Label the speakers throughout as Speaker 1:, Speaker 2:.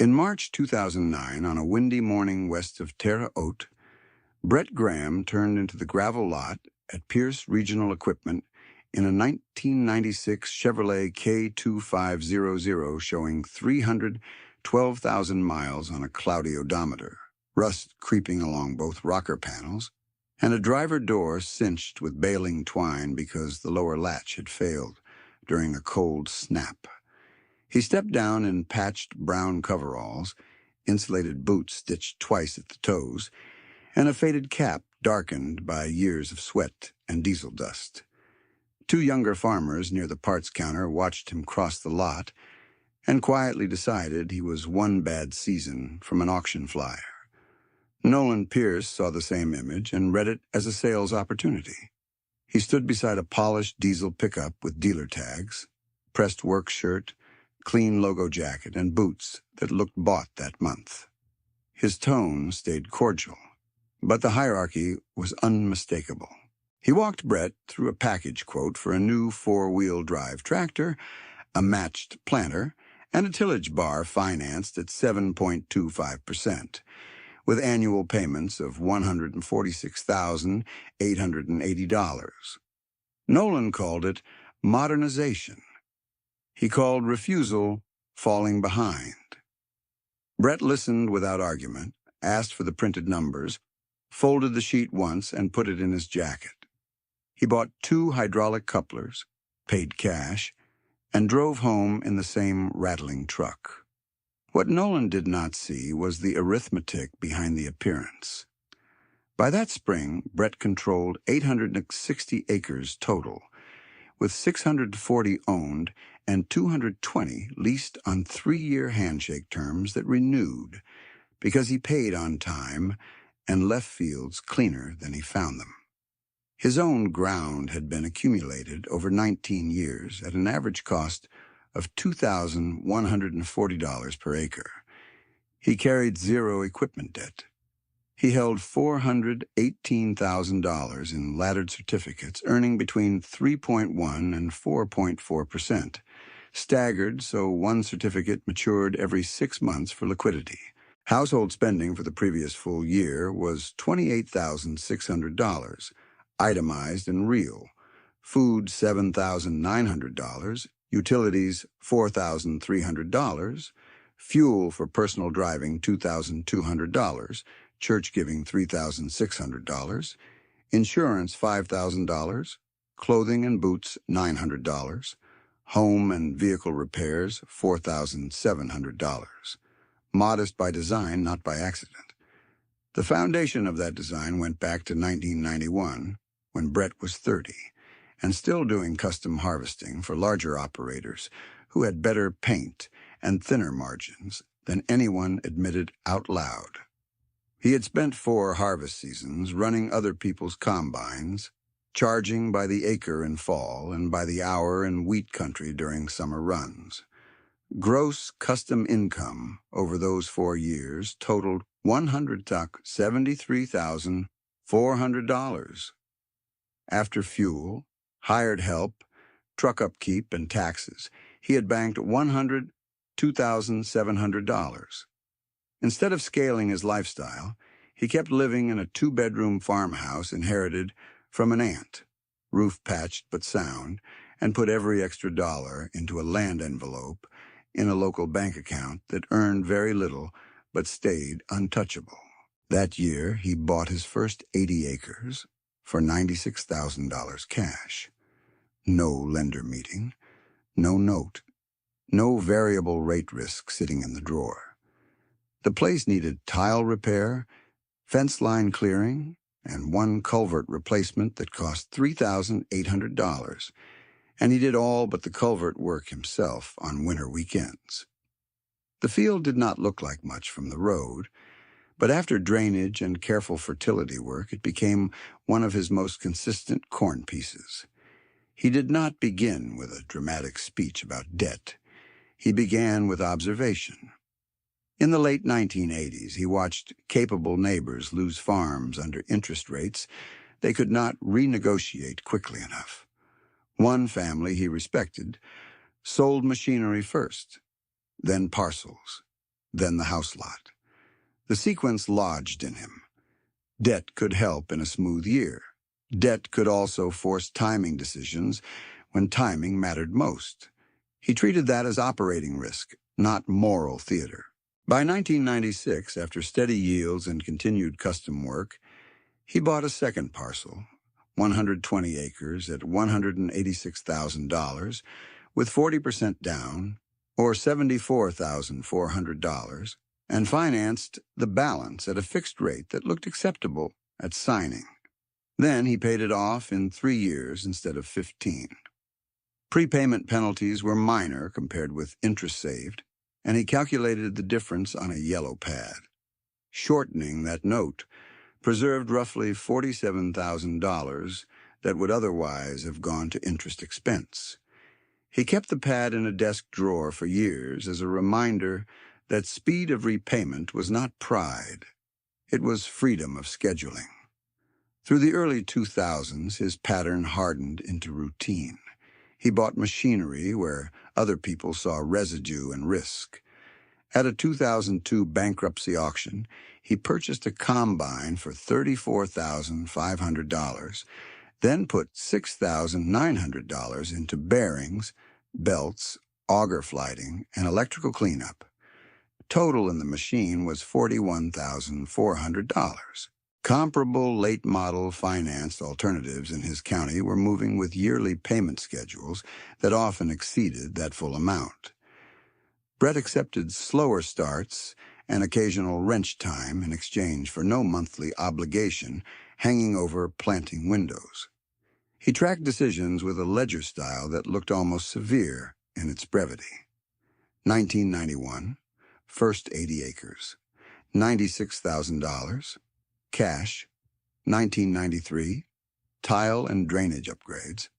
Speaker 1: In March 2009, on a windy morning west of Terre Haute, Brett Graham turned into the gravel lot at Pierce Regional Equipment in a 1996 Chevrolet K2500 showing 312,000 miles on a cloudy odometer, rust creeping along both rocker panels, and a driver door cinched with baling twine because the lower latch had failed during a cold snap. He stepped down in patched brown coveralls, insulated boots stitched twice at the toes, and a faded cap darkened by years of sweat and diesel dust. Two younger farmers near the parts counter watched him cross the lot and quietly decided he was one bad season from an auction flyer. Nolan Pierce saw the same image and read it as a sales opportunity. He stood beside a polished diesel pickup with dealer tags, pressed work shirt, clean logo jacket, and boots that looked bought that month. His tone stayed cordial, but the hierarchy was unmistakable. He walked Brett through a package quote for a new four-wheel drive tractor, a matched planter, and a tillage bar financed at 7.25%, with annual payments of $146,880. Nolan called it modernization. He called refusal falling behind. Brett listened without argument, asked for the printed numbers, folded the sheet once, and put it in his jacket. He bought 2 hydraulic couplers, paid cash, and drove home in the same rattling truck. What Nolan did not see was the arithmetic behind the appearance. By that spring, Brett controlled 860 acres total, with 640 owned and 220 leased on 3-year handshake terms that renewed because he paid on time and left fields cleaner than he found them. His own ground had been accumulated over 19 years at an average cost of $2,140 per acre. He carried 0 equipment debt. He held $418,000 in laddered certificates, earning between 3.1 and 4.4%, staggered so one certificate matured every 6 months for liquidity. Household spending for the previous full year was $28,600, itemized and real. Food, $7,900, utilities, $4,300, fuel for personal driving, $2,200, church giving, $3,600, insurance, $5,000, clothing and boots, $900, home and vehicle repairs, $4,700. Modest by design, not by accident. The foundation of that design went back to 1991, when Brett was 30, and still doing custom harvesting for larger operators who had better paint and thinner margins than anyone admitted out loud. He had spent 4 harvest seasons running other people's combines, charging by the acre in fall and by the hour in wheat country during summer runs. Gross custom income over those 4 years totaled $173,400. After fuel, hired help, truck upkeep, and taxes, he had banked $102,700. Instead of scaling his lifestyle, he kept living in a 2-bedroom farmhouse inherited from an aunt, roof patched but sound, and put every extra dollar into a land envelope in a local bank account that earned very little but stayed untouchable. That year, he bought his first 80 acres for $96,000 cash. No lender meeting, no note, no variable rate risk sitting in the drawer. The place needed tile repair, fence line clearing, and 1 culvert replacement that cost $3,800, and he did all but the culvert work himself on winter weekends. The field did not look like much from the road, but after drainage and careful fertility work, it became one of his most consistent corn pieces. He did not begin with a dramatic speech about debt. He began with observation. In the late 1980s, he watched capable neighbors lose farms under interest rates they could not renegotiate quickly enough. One family he respected sold machinery first, then parcels, then the house lot. The sequence lodged in him. Debt could help in a smooth year. Debt could also force timing decisions when timing mattered most. He treated that as operating risk, not moral theater. By 1996, after steady yields and continued custom work, he bought a second parcel, 120 acres at $186,000, with 40% down, or $74,400, and financed the balance at a fixed rate that looked acceptable at signing. Then he paid it off in 3 years instead of 15. Prepayment penalties were minor compared with interest saved, and he calculated the difference on a yellow pad. Shortening that note preserved roughly $47,000 that would otherwise have gone to interest expense. He kept the pad in a desk drawer for years as a reminder that speed of repayment was not pride. It was freedom of scheduling. Through the early 2000s, his pattern hardened into routine. He bought machinery where other people saw residue and risk. At a 2002 bankruptcy auction, he purchased a combine for $34,500, then put $6,900 into bearings, belts, auger flighting, and electrical cleanup. Total in the machine was $41,400. Comparable late-model financed alternatives in his county were moving with yearly payment schedules that often exceeded that full amount. Brett accepted slower starts and occasional wrench time in exchange for no monthly obligation hanging over planting windows. He tracked decisions with a ledger style that looked almost severe in its brevity. 1991, first 80 acres, $96,000. Cash, 1993, tile and drainage upgrades,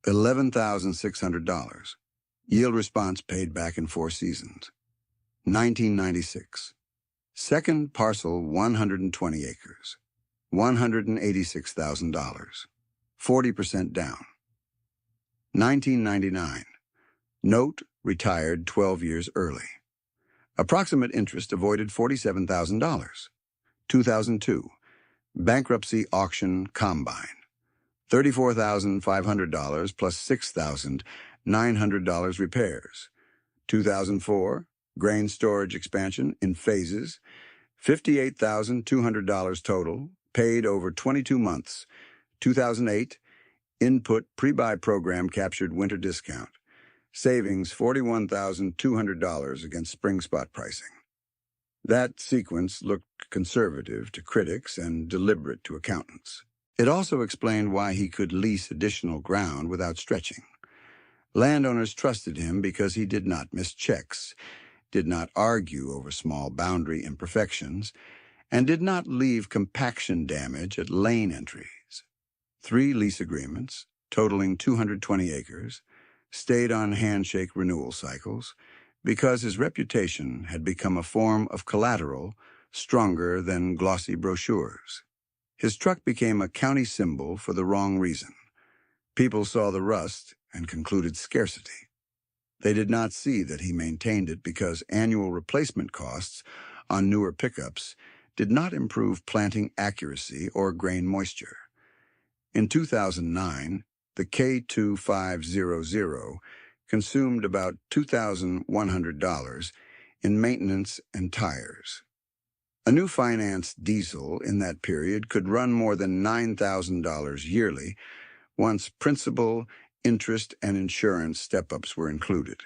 Speaker 1: $11,600. Yield response paid back in 4 seasons. 1996, second parcel 120 acres, $186,000, 40% down. 1999, note retired 12 years early. Approximate interest avoided $47,000. 2002, bankruptcy auction combine, $34,500 plus $6,900 repairs. 2004, grain storage expansion in phases, $58,200 total, paid over 22 months. 2008, input pre-buy program captured winter discount. Savings $41,200 against spring spot pricing. That sequence looked conservative to critics and deliberate to accountants. It also explained why he could lease additional ground without stretching. Landowners trusted him because he did not miss checks, did not argue over small boundary imperfections, and did not leave compaction damage at lane entries. 3 lease agreements, totaling 220 acres, stayed on handshake renewal cycles, because his reputation had become a form of collateral stronger than glossy brochures. His truck became a county symbol for the wrong reason. People saw the rust and concluded scarcity. They did not see that he maintained it because annual replacement costs on newer pickups did not improve planting accuracy or grain moisture. In 2009, the K2500 consumed about $2,100 in maintenance and tires. A new financed diesel in that period could run more than $9,000 yearly once principal, interest, and insurance step-ups were included.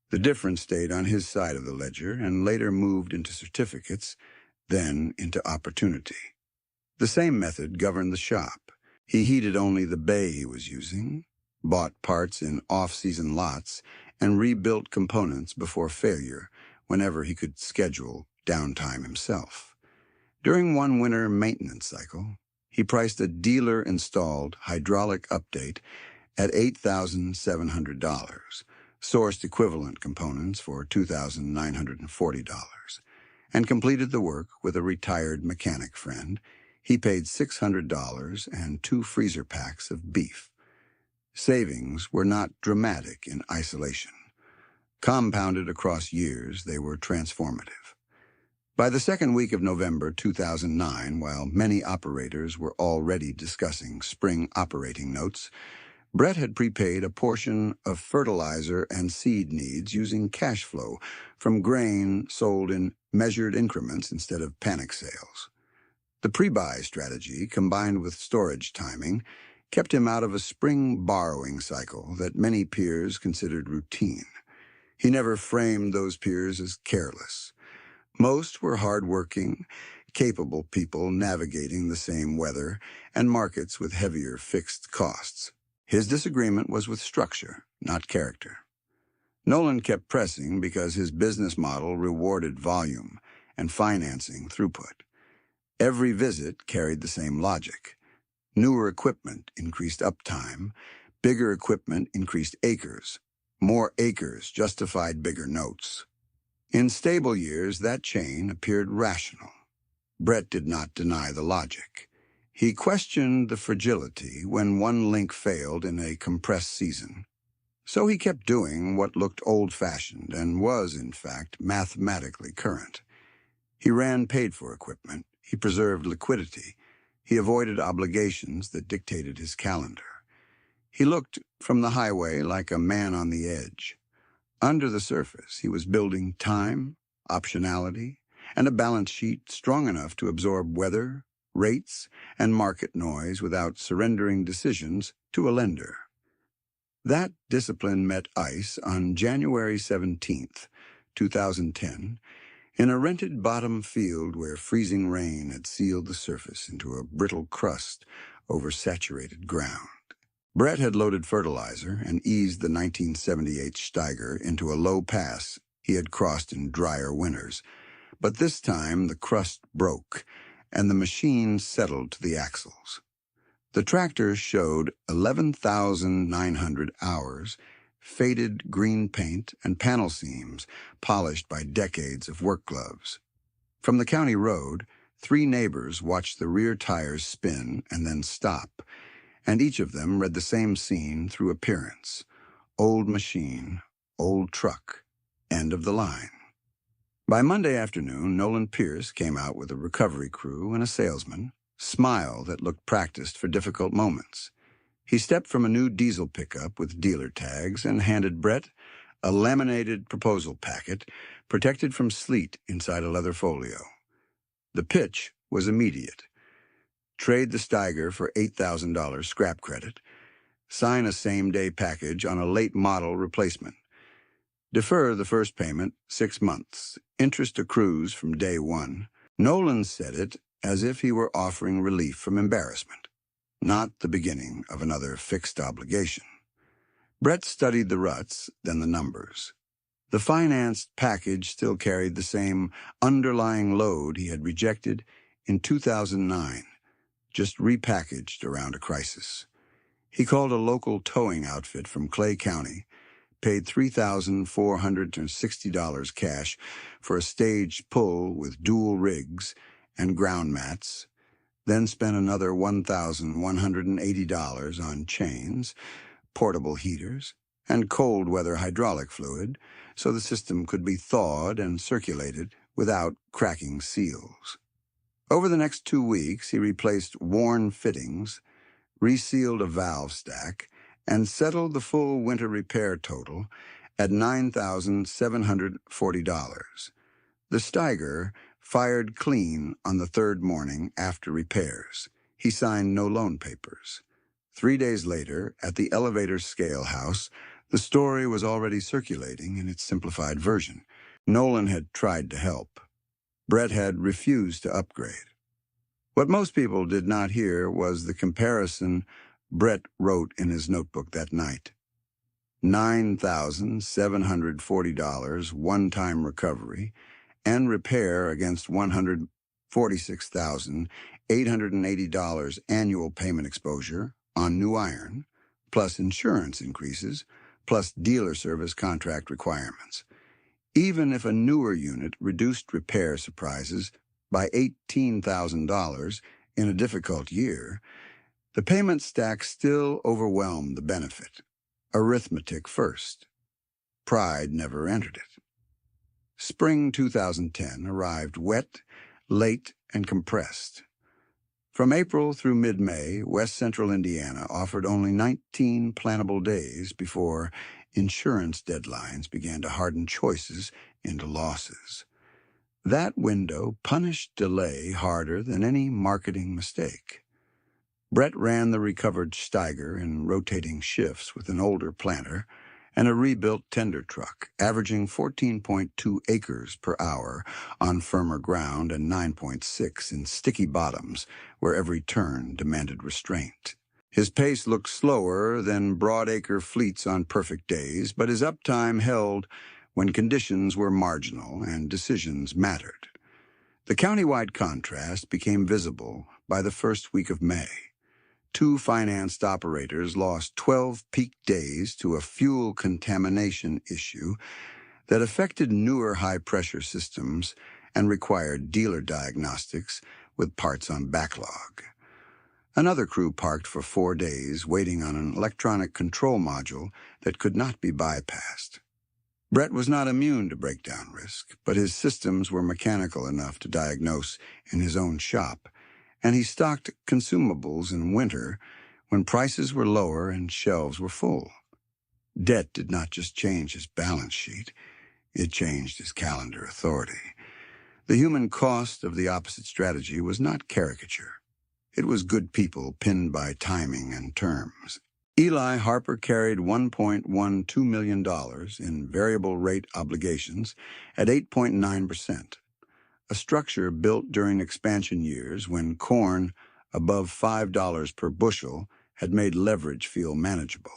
Speaker 1: The difference stayed on his side of the ledger and later moved into certificates, then into opportunity. The same method governed the shop. He heated only the bay he was using, bought parts in off-season lots, and rebuilt components before failure whenever he could schedule downtime himself. During one winter maintenance cycle, he priced a dealer-installed hydraulic update at $8,700, sourced equivalent components for $2,940, and completed the work with a retired mechanic friend. He paid $600 and 2 freezer packs of beef. Savings were not dramatic in isolation. Compounded across years, they were transformative. By the second week of November 2009, while many operators were already discussing spring operating notes, Brett had prepaid a portion of fertilizer and seed needs using cash flow from grain sold in measured increments instead of panic sales. The pre-buy strategy, combined with storage timing, kept him out of a spring borrowing cycle that many peers considered routine. He never framed those peers as careless. Most were hard-working, capable people navigating the same weather and markets with heavier fixed costs. His disagreement was with structure, not character. Nolan kept pressing because his business model rewarded volume and financing throughput. Every visit carried the same logic. Newer equipment increased uptime, bigger equipment increased acres, more acres justified bigger notes. In stable years, that chain appeared rational. Brett did not deny the logic. He questioned the fragility when one link failed in a compressed season. So he kept doing what looked old-fashioned and was, in fact, mathematically current. He ran paid-for equipment. He preserved liquidity. He avoided obligations that dictated his calendar. He looked from the highway like a man on the edge. Under the surface, he was building time, optionality, and a balance sheet strong enough to absorb weather, rates, and market noise without surrendering decisions to a lender. That discipline met ice on January 17th, 2010, in a rented bottom field where freezing rain had sealed the surface into a brittle crust over saturated ground. Brett had loaded fertilizer and eased the 1978 Steiger into a low pass he had crossed in drier winters, but this time the crust broke and the machine settled to the axles. The tractor showed 11,900 hours, faded green paint and panel seams polished by decades of work gloves. From the county road, 3 neighbors watched the rear tires spin and then stop, and each of them read the same scene through appearance. Old machine, old truck, end of the line. By Monday afternoon, Nolan Pierce came out with a recovery crew and a salesman, smile that looked practiced for difficult moments. He stepped from a new diesel pickup with dealer tags and handed Brett a laminated proposal packet protected from sleet inside a leather folio. The pitch was immediate. Trade the Steiger for $8,000 scrap credit. Sign a same-day package on a late model replacement. Defer the first payment 6 months. Interest accrues from day one. Nolan said it as if he were offering relief from embarrassment, not the beginning of another fixed obligation. Brett studied the ruts, then the numbers. The financed package still carried the same underlying load he had rejected in 2009, just repackaged around a crisis. He called a local towing outfit from Clay County, paid $3,460 cash for a staged pull with dual rigs and ground mats, then spent another $1,180 on chains, portable heaters, and cold weather hydraulic fluid so the system could be thawed and circulated without cracking seals. Over the next 2 weeks, he replaced worn fittings, resealed a valve stack, and settled the full winter repair total at $9,740. The Steiger fired clean on the 3rd morning after repairs. He signed no loan papers. 3 days later, at the elevator scale house, the story was already circulating in its simplified version. Nolan had tried to help. Brett had refused to upgrade. What most people did not hear was the comparison Brett wrote in his notebook that night. $9,740 one-time recovery and repair against $146,880 annual payment exposure on new iron, plus insurance increases, plus dealer service contract requirements. Even if a newer unit reduced repair surprises by $18,000 in a difficult year, the payment stack still overwhelmed the benefit. Arithmetic first. pride never entered it. Spring 2010 arrived wet, late, and compressed. From April through mid-May, West Central Indiana offered only 19 plantable days before insurance deadlines began to harden choices into losses. That window punished delay harder than any marketing mistake. Brett ran the recovered Steiger in rotating shifts with an older planter and a rebuilt tender truck, averaging 14.2 acres per hour on firmer ground and 9.6 in sticky bottoms where every turn demanded restraint. His pace looked slower than broadacre fleets on perfect days, but his uptime held when conditions were marginal and decisions mattered. The countywide contrast became visible by the first week of May. Two financed operators lost 12 peak days to a fuel contamination issue that affected newer high-pressure systems and required dealer diagnostics with parts on backlog. Another crew parked for 4 days waiting on an electronic control module that could not be bypassed. Brett was not immune to breakdown risk, but his systems were mechanical enough to diagnose in his own shop, and he stocked consumables in winter when prices were lower and shelves were full. Debt did not just change his balance sheet, it changed his calendar authority. The human cost of the opposite strategy was not caricature. It was good people pinned by timing and terms. Eli Harper carried $1.12 million in variable rate obligations at 8.9%. A structure built during expansion years when corn above $5 per bushel had made leverage feel manageable.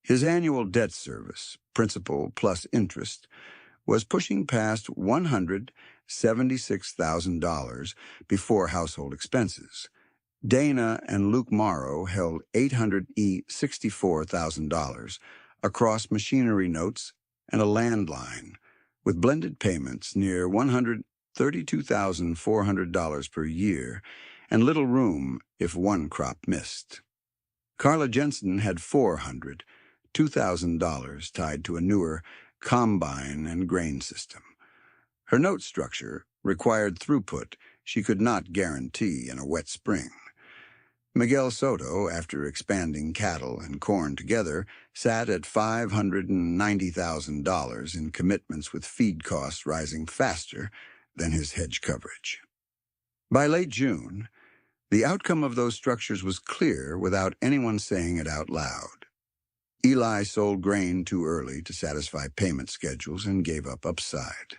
Speaker 1: His annual debt service, principal plus interest, was pushing past $176,000 before household expenses. Dana and Luke Morrow held $864,000 across machinery notes and a landline, with blended payments near $132,400 per year and little room if one crop missed. Carla Jensen had $2,000 tied to a newer combine and grain system. Her note structure required throughput she could not guarantee in a wet spring. Miguel Soto, after expanding cattle and corn together, sat at $590,000 in commitments with feed costs rising faster than his hedge coverage. By late June, the outcome of those structures was clear without anyone saying it out loud. Eli sold grain too early to satisfy payment schedules and gave up upside.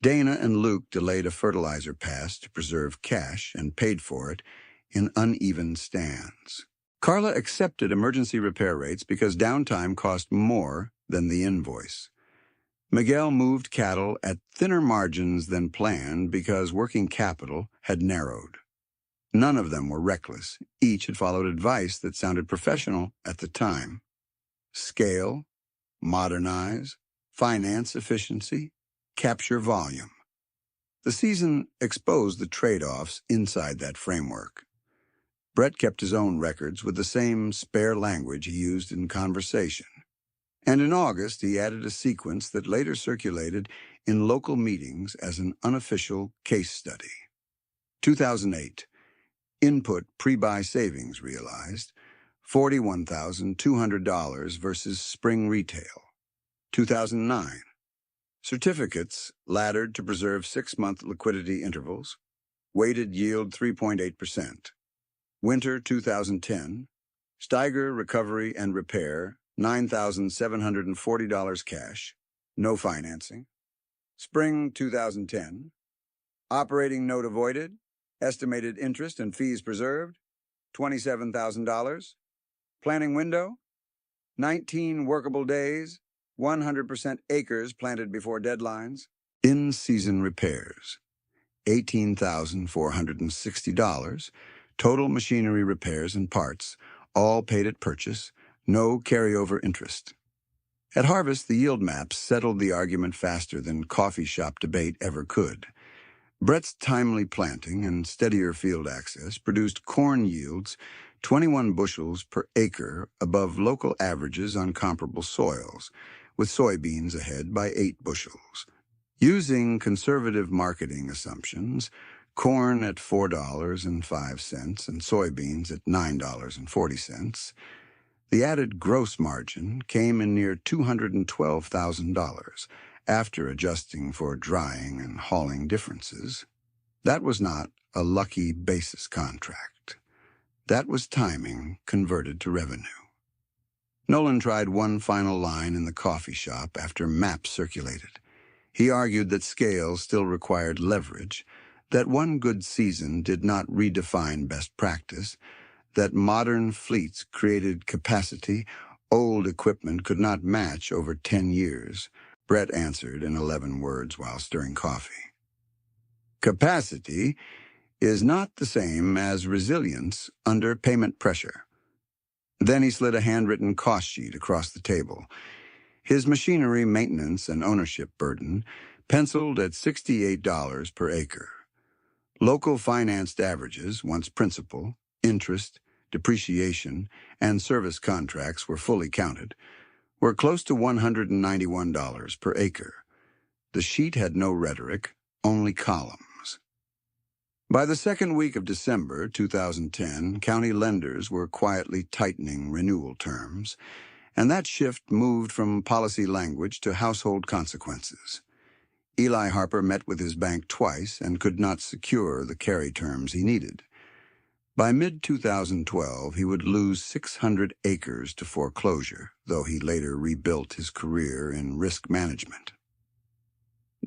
Speaker 1: Dana and Luke delayed a fertilizer pass to preserve cash and paid for it in uneven stands. Carla accepted emergency repair rates because downtime cost more than the invoice. Miguel moved cattle at thinner margins than planned because working capital had narrowed. None of them were reckless. Each had followed advice that sounded professional at the time. Scale, modernize, finance efficiency, capture volume. The season exposed the trade-offs inside that framework. Brett kept his own records with the same spare language he used in conversation. And in August, he added a sequence that later circulated in local meetings as an unofficial case study. 2008, input pre-buy savings realized, $41,200 versus spring retail. 2009, certificates laddered to preserve 6-month liquidity intervals, weighted yield 3.8%. Winter 2010, Steiger recovery and repair, $9,740 cash, no financing. Spring 2010, operating note avoided, estimated interest and fees preserved, $27,000. Planning window, 19 workable days, 100% acres planted before deadlines. In-season repairs, $18,460. Total machinery repairs and parts, all paid at purchase, no carryover interest. At harvest, the yield maps settled the argument faster than coffee shop debate ever could. Brett's timely planting and steadier field access produced corn yields 21 bushels per acre above local averages on comparable soils, with soybeans ahead by 8 bushels. Using conservative marketing assumptions, corn at $4.05 and soybeans at $9.40, the added gross margin came in near $212,000 after adjusting for drying and hauling differences. That was not a lucky basis contract. That was timing converted to revenue. Nolan tried one final line in the coffee shop after maps circulated. He argued that scale still required leverage, that one good season did not redefine best practice, that modern fleets created capacity old equipment could not match over 10 years. Brett answered in 11 words while stirring coffee. Capacity is not the same as resilience under payment pressure. Then he slid a handwritten cost sheet across the table. His machinery maintenance and ownership burden penciled at $68 per acre. Local financed averages, once principal, interest, depreciation, and service contracts were fully counted, were close to $191 per acre. The sheet had no rhetoric, only columns. By the second week of December 2010, county lenders were quietly tightening renewal terms, and that shift moved from policy language to household consequences. Eli Harper met with his bank twice and could not secure the carry terms he needed. By mid-2012, he would lose 600 acres to foreclosure, though he later rebuilt his career in risk management.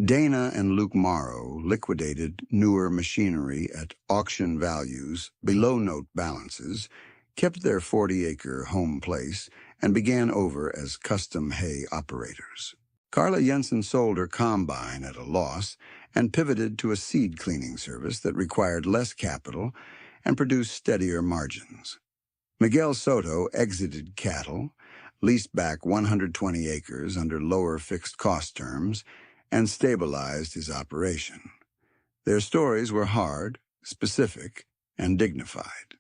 Speaker 1: Dana and Luke Morrow liquidated newer machinery at auction values below note balances, kept their 40-acre home place, and began over as custom hay operators. Carla Jensen sold her combine at a loss and pivoted to a seed cleaning service that required less capital and produced steadier margins. Miguel Soto exited cattle, leased back 120 acres under lower fixed cost terms, and stabilized his operation. Their stories were hard, specific, and dignified.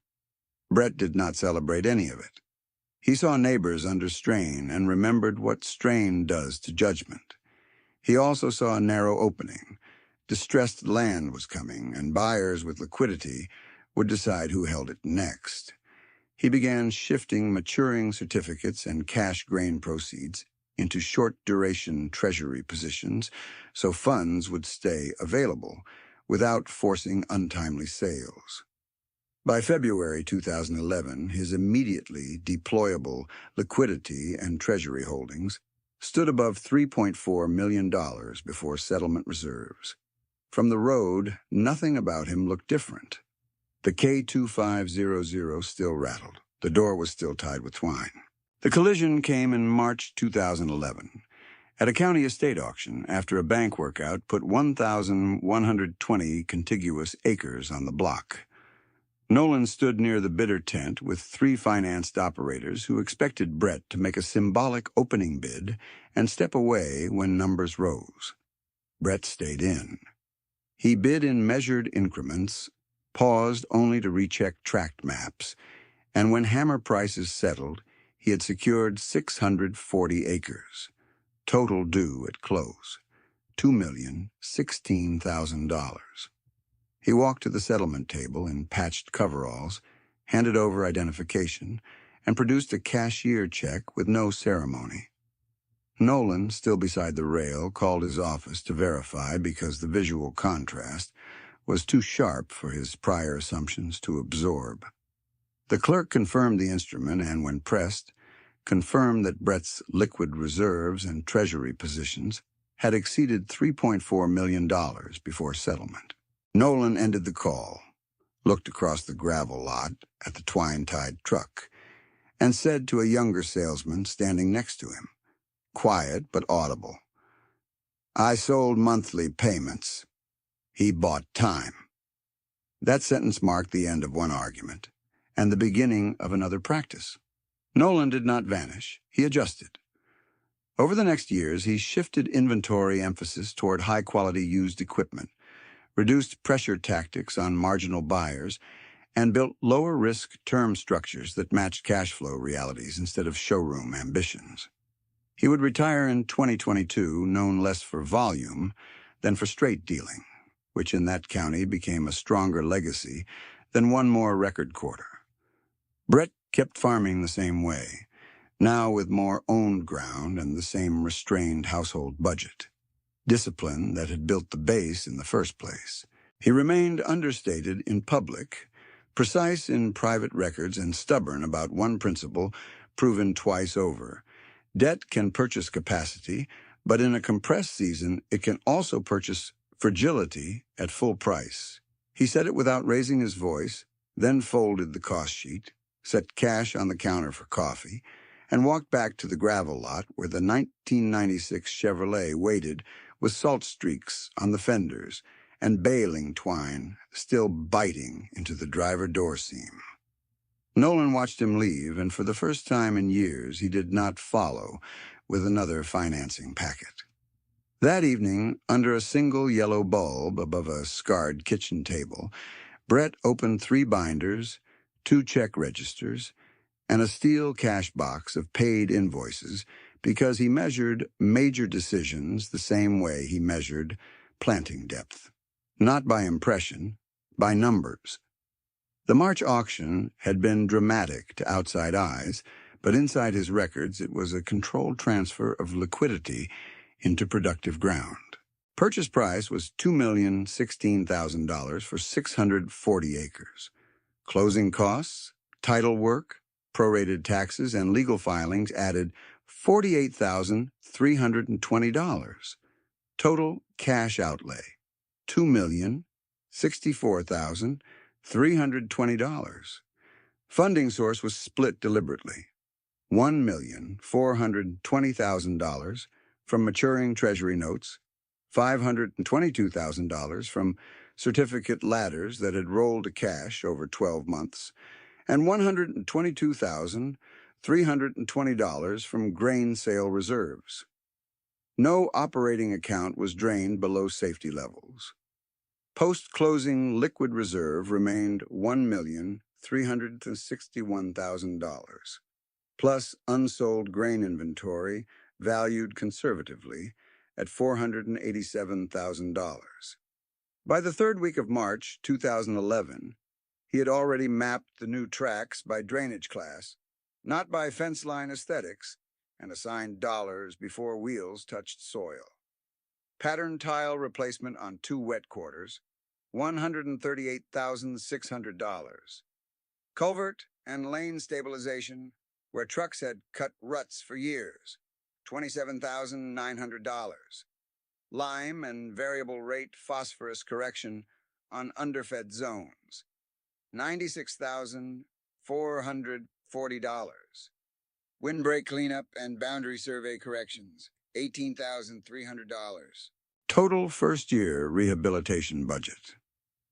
Speaker 1: Brett did not celebrate any of it. He saw neighbors under strain and remembered what strain does to judgment. He also saw a narrow opening. Distressed land was coming, and buyers with liquidity would decide who held it next. He began shifting maturing certificates and cash grain proceeds into short-duration treasury positions so funds would stay available without forcing untimely sales. By February 2011, his immediately deployable liquidity and treasury holdings stood above $3.4 million before settlement reserves. From the road, nothing about him looked different. The K2500 still rattled. The door was still tied with twine. The collision came in March 2011 at a county estate auction after a bank workout put 1,120 contiguous acres on the block. Nolan stood near the bidder tent with 3 financed operators who expected Brett to make a symbolic opening bid and step away when numbers rose. Brett stayed in. He bid in measured increments, paused only to recheck tract maps, and when hammer prices settled, he had secured 640 acres, total due at close, $2,016,000. He walked to the settlement table in patched coveralls, handed over identification, and produced a cashier check with no ceremony. Nolan, still beside the rail, called his office to verify because the visual contrast was too sharp for his prior assumptions to absorb. The clerk confirmed the instrument and, when pressed, confirmed that Brett's liquid reserves and treasury positions had exceeded $3.4 million before settlement. Nolan ended the call, looked across the gravel lot at the twine-tied truck, and said to a younger salesman standing next to him, quiet but audible, "I sold monthly payments. He bought time." That sentence marked the end of one argument and the beginning of another practice. Nolan did not vanish. He adjusted. Over the next years, he shifted inventory emphasis toward high-quality used equipment, reduced pressure tactics on marginal buyers, and built lower-risk term structures that matched cash flow realities instead of showroom ambitions. He would retire in 2022, known less for volume than for straight dealing, which in that county became a stronger legacy than one more record quarter. Brett kept farming the same way, now with more owned ground and the same restrained household budget. Discipline that had built the base in the first place. He remained understated in public, precise in private records, and stubborn about one principle proven twice over. Debt can purchase capacity, but in a compressed season, it can also purchase fragility at full price. He said it without raising his voice, then folded the cost sheet, set cash on the counter for coffee, and walked back to the gravel lot where the 1996 Chevrolet waited with salt streaks on the fenders and baling twine still biting into the driver door seam. Nolan watched him leave, and for the first time in years, he did not follow with another financing packet. That evening, under a single yellow bulb above a scarred kitchen table, Brett opened 3 binders, 2 check registers, and a steel cash box of paid invoices because he measured major decisions the same way he measured planting depth. Not by impression, by numbers. The March auction had been dramatic to outside eyes, but inside his records it was a controlled transfer of liquidity into productive ground. Purchase price was $2,016,000 for 640 acres. Closing costs, title work, prorated taxes, and legal filings added $48,320. Total cash outlay, $2,064,320. Funding source was split deliberately. $1,420,000 from maturing Treasury notes, $522,000 from certificate ladders that had rolled to cash over 12 months, and $122,320 from grain sale reserves. No operating account was drained below safety levels. Post-closing liquid reserve remained $1,361,000, plus unsold grain inventory valued conservatively at $487,000. By the 3rd week of March 2011, he had already mapped the new tracks by drainage class, not by fence line aesthetics, and assigned dollars before wheels touched soil. Pattern tile replacement on 2 wet quarters, $138,600. Culvert and lane stabilization, where trucks had cut ruts for years, $27,900. Lime and variable rate phosphorus correction on underfed zones, $96,440. Windbreak cleanup and boundary survey corrections, $18,300. Total first-year rehabilitation budget,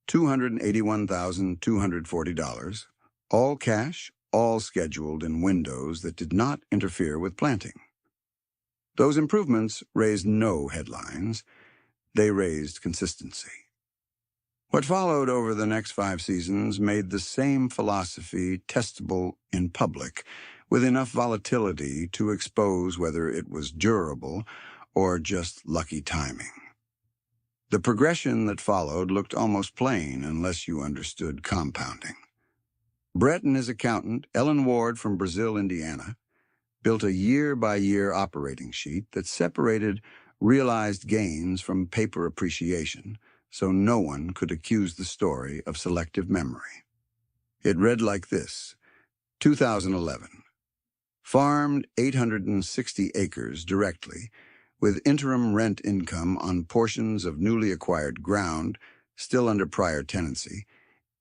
Speaker 1: $281,240, all cash, all scheduled in windows that did not interfere with planting. Those improvements raised no headlines. They raised consistency. What followed over the next 5 seasons made the same philosophy testable in public, with enough volatility to expose whether it was durable or just lucky timing. The progression that followed looked almost plain unless you understood compounding. Brett and his accountant, Ellen Ward from Brazil, Indiana, built a year-by-year operating sheet that separated realized gains from paper appreciation so no one could accuse the story of selective memory. It read like this: 2011. Farmed 860 acres directly, with interim rent income on portions of newly acquired ground still under prior tenancy,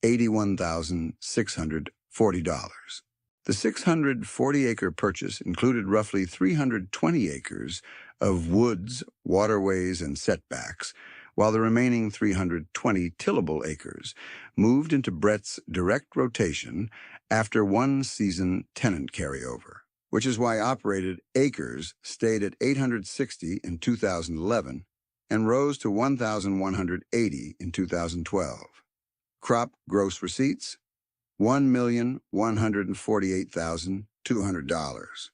Speaker 1: $81,640. The 640-acre purchase included roughly 320 acres of woods, waterways, and setbacks, while the remaining 320 tillable acres moved into Brett's direct rotation after 1-season tenant carryover, which is why operated acres stayed at 860 in 2011 and rose to 1,180 in 2012. Crop gross receipts, $1,148,200.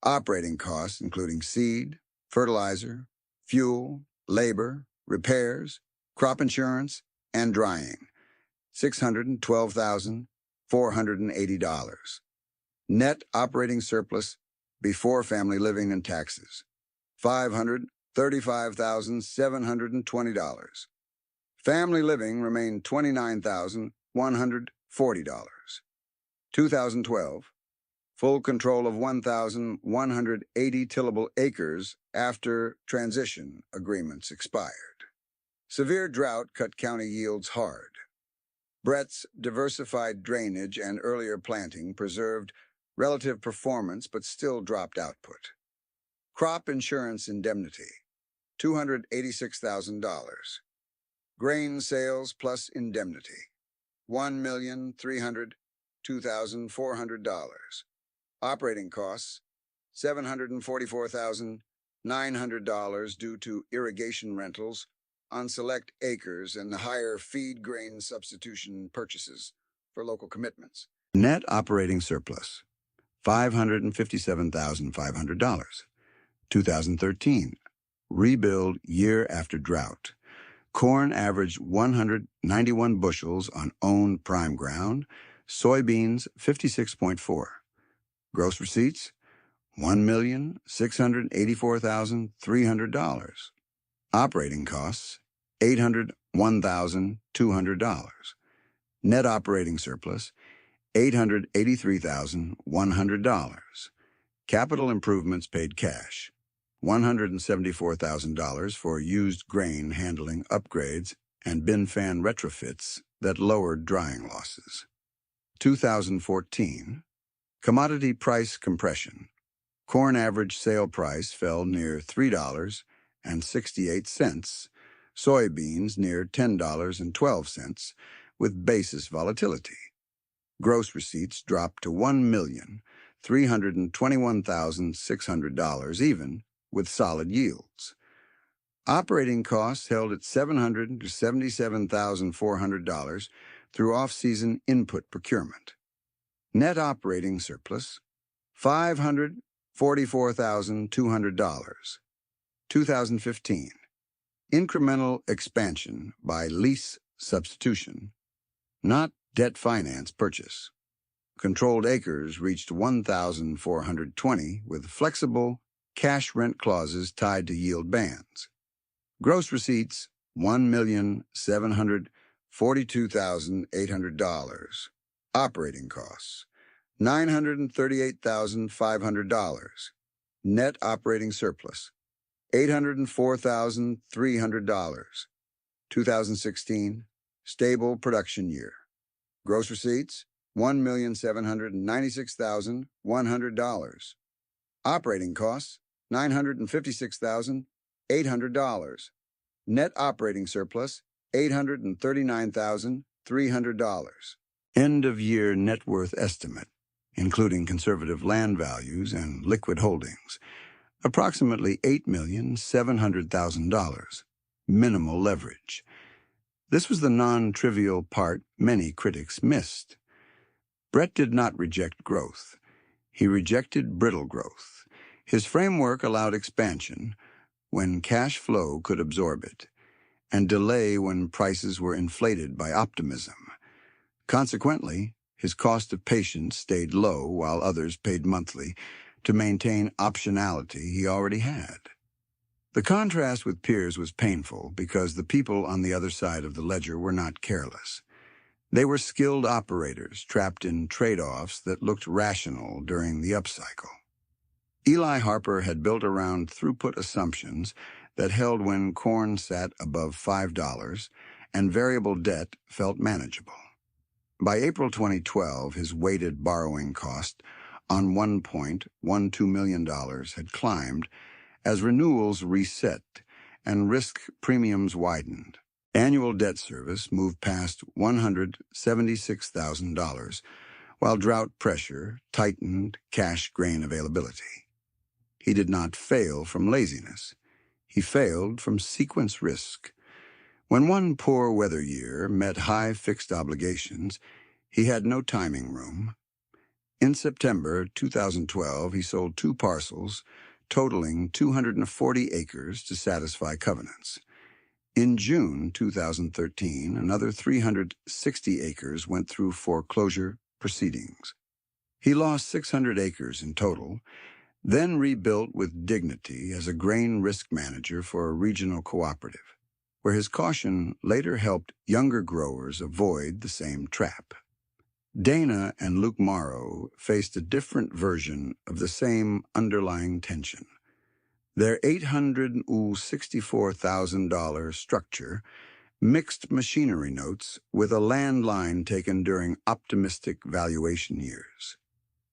Speaker 1: Operating costs, including seed, fertilizer, fuel, labor, repairs, crop insurance, and drying, $612,480. Net operating surplus before family living and taxes, $535,720. Family living remained $29,140. 2012, full control of 1,180 tillable acres after transition agreements expired. Severe drought cut county yields hard. Brett's diversified drainage and earlier planting preserved relative performance but still dropped output. Crop insurance indemnity, $286,000. Grain sales plus indemnity, $1,302,400. Operating costs, $744,900 due to irrigation rentals on select acres and the higher feed grain substitution purchases for local commitments. Net operating surplus, $557,500. 2013, rebuild year after drought. Corn averaged 191 bushels on owned prime ground, soybeans 56.4. Gross receipts, $1,684,300. Operating costs, $801,200. Net operating surplus, $883,100. Capital improvements paid cash, $174,000 for used grain handling upgrades and bin fan retrofits that lowered drying losses. 2014, commodity price compression. Corn average sale price fell near $3.68, soybeans near $10.12, with basis volatility. Gross receipts dropped to $1,321,600 even, with solid yields. Operating costs held at $700,000 to $77,400 through off-season input procurement. Net operating surplus, $544,200. 2015, incremental expansion by lease substitution, not debt finance purchase. Controlled acres reached 1,420 with flexible cash rent clauses tied to yield bands. Gross receipts, $1,742,800. Operating costs, $938,500. Net operating surplus, $804,300. 2016, stable production year. Gross receipts, $1,796,100. Operating costs, $956,800. Net operating surplus, $839,300. End-of-year net worth estimate, including conservative land values and liquid holdings, approximately $8,700,000. Minimal leverage. This was the non-trivial part many critics missed. Brett did not reject growth. He rejected brittle growth. His framework allowed expansion when cash flow could absorb it, and delay when prices were inflated by optimism. Consequently, his cost of patience stayed low while others paid monthly to maintain optionality he already had. The contrast with peers was painful because the people on the other side of the ledger were not careless. They were skilled operators trapped in trade-offs that looked rational during the upcycle. Eli Harper had built around throughput assumptions that held when corn sat above $5 and variable debt felt manageable. By April 2012, his weighted borrowing cost on $1.12 million had climbed as renewals reset and risk premiums widened. Annual debt service moved past $176,000, while drought pressure tightened cash grain availability. He did not fail from laziness. He failed from sequence risk. When one poor weather year met high fixed obligations, he had no timing room. In September 2012, he sold 2 parcels, totaling 240 acres to satisfy covenants. In June 2013, another 360 acres went through foreclosure proceedings. He lost 600 acres in total, then rebuilt with dignity as a grain risk manager for a regional cooperative, where his caution later helped younger growers avoid the same trap. Dana and Luke Morrow faced a different version of the same underlying tension. Their $864,000 structure mixed machinery notes with a landline taken during optimistic valuation years.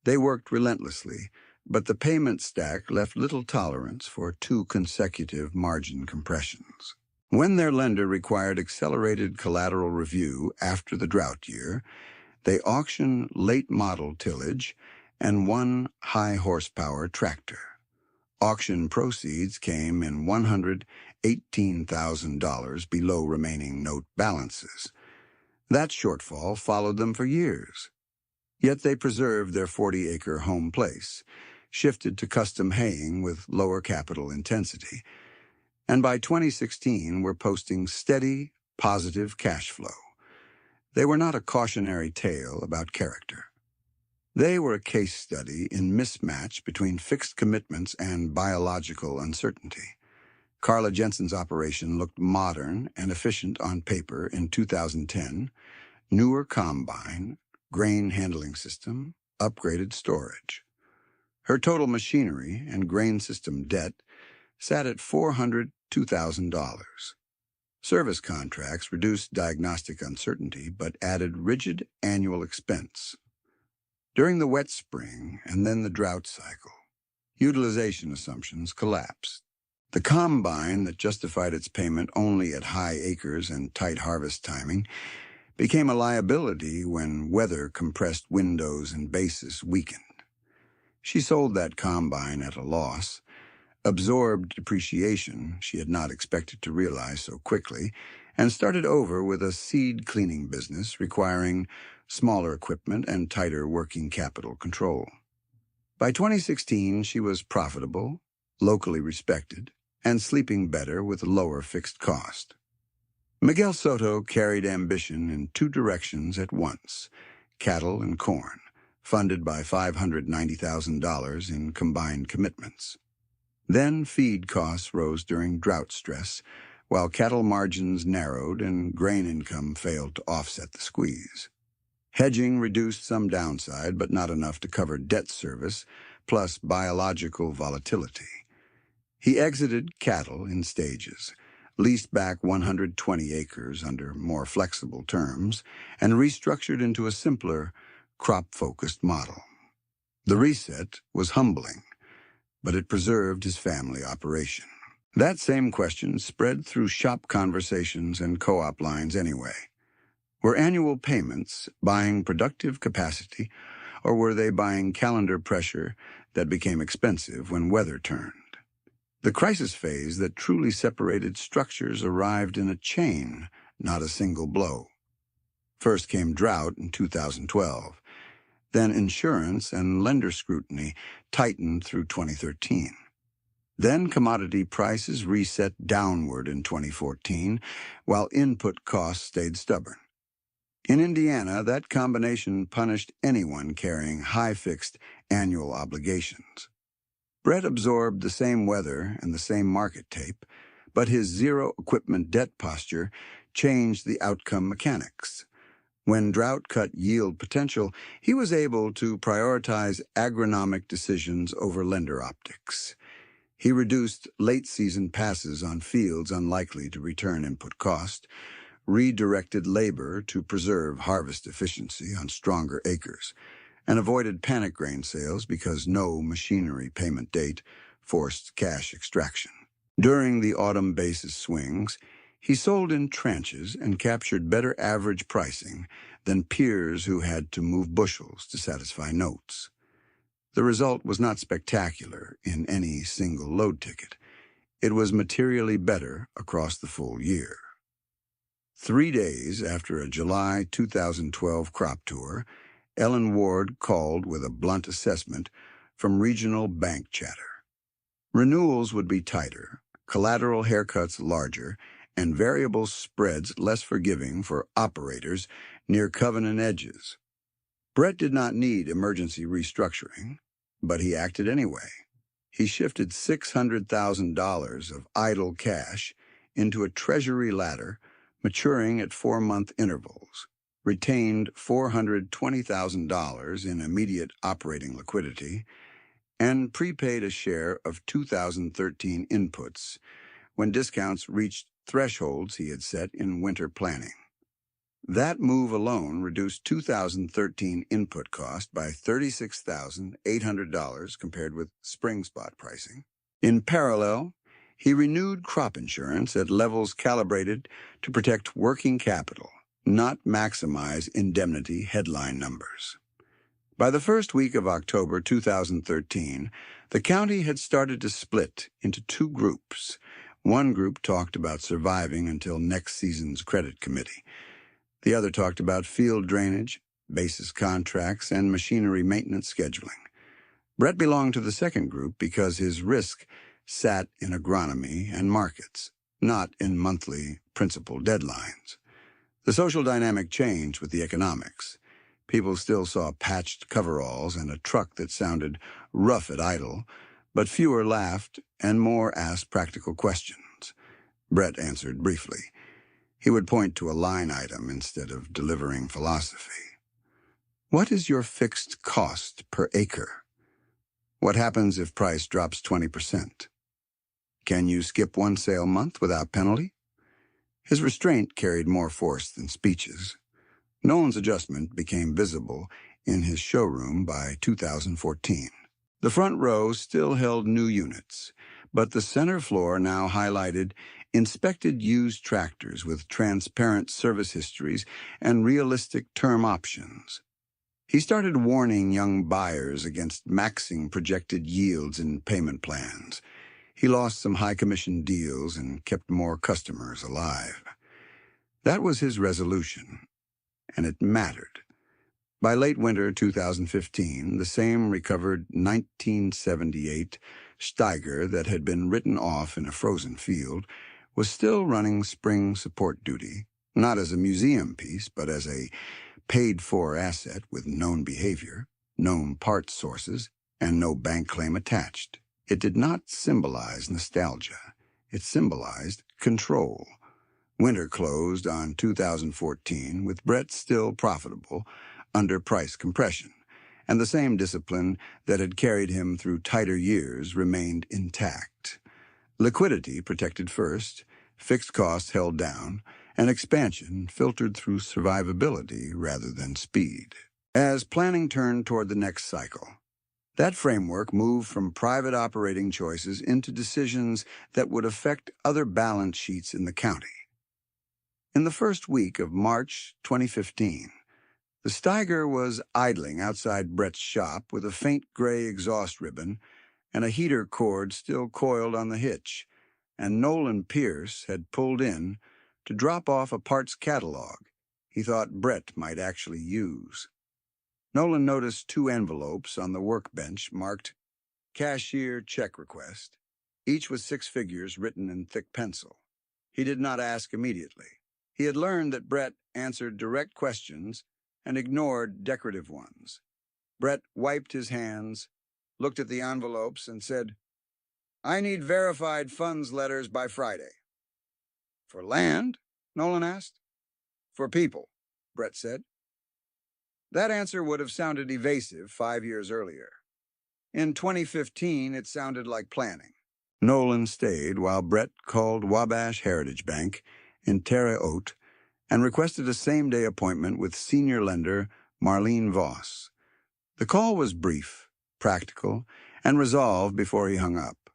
Speaker 1: They worked relentlessly, but the payment stack left little tolerance for 2 consecutive margin compressions. When their lender required accelerated collateral review after the drought year, they auctioned late-model tillage and 1 high-horsepower tractor. Auction proceeds came in $118,000 below remaining note balances. That shortfall followed them for years. Yet they preserved their 40-acre home place, shifted to custom haying with lower capital intensity, and by 2016 were posting steady, positive cash flow. They were not a cautionary tale about character. They were a case study in mismatch between fixed commitments and biological uncertainty. Carla Jensen's operation looked modern and efficient on paper in 2010, newer combine, grain handling system, upgraded storage. Her total machinery and grain system debt sat at $402,000. Service contracts reduced diagnostic uncertainty but added rigid annual expense. During the wet spring and then the drought cycle, utilization assumptions collapsed. The combine that justified its payment only at high acres and tight harvest timing became a liability when weather compressed windows and basis weakened. She sold that combine at a loss, absorbed depreciation she had not expected to realize so quickly, and started over with a seed cleaning business requiring smaller equipment and tighter working capital control. By 2016, she was profitable, locally respected, and sleeping better with lower fixed cost. Miguel Soto carried ambition in 2 directions at once: cattle and corn, funded by $590,000 in combined commitments. Then feed costs rose during drought stress, while cattle margins narrowed and grain income failed to offset the squeeze. Hedging reduced some downside, but not enough to cover debt service, plus biological volatility. He exited cattle in stages, leased back 120 acres under more flexible terms, and restructured into a simpler, crop-focused model. The reset was humbling, but it preserved his family operation. That same question spread through shop conversations and co-op lines anyway. Were annual payments buying productive capacity, or were they buying calendar pressure that became expensive when weather turned? The crisis phase that truly separated structures arrived in a chain, not a single blow. First came drought in 2012. Then insurance and lender scrutiny tightened through 2013. Then commodity prices reset downward in 2014, while input costs stayed stubborn. In Indiana, that combination punished anyone carrying high fixed annual obligations. Brett absorbed the same weather and the same market tape, but his zero-equipment debt posture changed the outcome mechanics. When drought cut yield potential, he was able to prioritize agronomic decisions over lender optics. He reduced late-season passes on fields unlikely to return input cost, redirected labor to preserve harvest efficiency on stronger acres, and avoided panic grain sales because no machinery payment date forced cash extraction. During the autumn basis swings, he sold in tranches and captured better average pricing than peers who had to move bushels to satisfy notes. The result was not spectacular in any single load ticket. It was materially better across the full year. 3 days after a July 2012 crop tour, Ellen Ward called with a blunt assessment from regional bank chatter. Renewals would be tighter, collateral haircuts larger, and variable spreads less forgiving for operators near covenant edges. Brett did not need emergency restructuring, but he acted anyway. He shifted $600,000 of idle cash into a treasury ladder maturing at 4-month intervals, retained $420,000 in immediate operating liquidity, and prepaid a share of 2013 inputs when discounts reached thresholds he had set in winter planning. That move alone reduced 2013 input cost by $36,800 compared with spring spot pricing. In parallel, he renewed crop insurance at levels calibrated to protect working capital, not maximize indemnity headline numbers. By the first week of October 2013, the county had started to split into two groups. One group talked about surviving until next season's credit committee. The other talked about field drainage, basis contracts, and machinery maintenance scheduling. Brett belonged to the second group because his risk sat in agronomy and markets, not in monthly principal deadlines. The social dynamic changed with the economics. People still saw patched coveralls and a truck that sounded rough at idle, but fewer laughed and more asked practical questions. Brett answered briefly. He would point to a line item instead of delivering philosophy. What is your fixed cost per acre? What happens if price drops 20%? Can you skip one sale month without penalty? His restraint carried more force than speeches. Nolan's adjustment became visible in his showroom by 2014. The front row still held new units, but the center floor now highlighted inspected used tractors with transparent service histories and realistic term options. He started warning young buyers against maxing projected yields in payment plans. He lost some high-commission deals and kept more customers alive. That was his resolution, and it mattered. By late winter 2015, the same recovered 1978 Steiger that had been written off in a frozen field was still running spring support duty, not as a museum piece, but as a paid-for asset with known behavior, known parts sources, and no bank claim attached. It did not symbolize nostalgia. It symbolized control. Winter closed on 2014 with Brett still profitable under price compression, and the same discipline that had carried him through tighter years remained intact. Liquidity protected first, fixed costs held down, and expansion filtered through survivability rather than speed. As planning turned toward the next cycle, that framework moved from private operating choices into decisions that would affect other balance sheets in the county. In the first week of March 2015, the Steiger was idling outside Brett's shop with a faint gray exhaust ribbon and a heater cord still coiled on the hitch, and Nolan Pierce had pulled in to drop off a parts catalog he thought Brett might actually use. Nolan noticed 2 envelopes on the workbench marked Cashier Check Request, each with 6 figures written in thick pencil. He did not ask immediately. He had learned that Brett answered direct questions and ignored decorative ones. Brett wiped his hands, looked at the envelopes, and said, "I need verified funds letters by Friday." "For land?" Nolan asked. "For people," Brett said. That answer would have sounded evasive 5 years earlier. In 2015, it sounded like planning. Nolan stayed while Brett called Wabash Heritage Bank in Terre Haute and requested a same-day appointment with senior lender Marlene Voss. The call was brief, practical, and resolved before he hung up.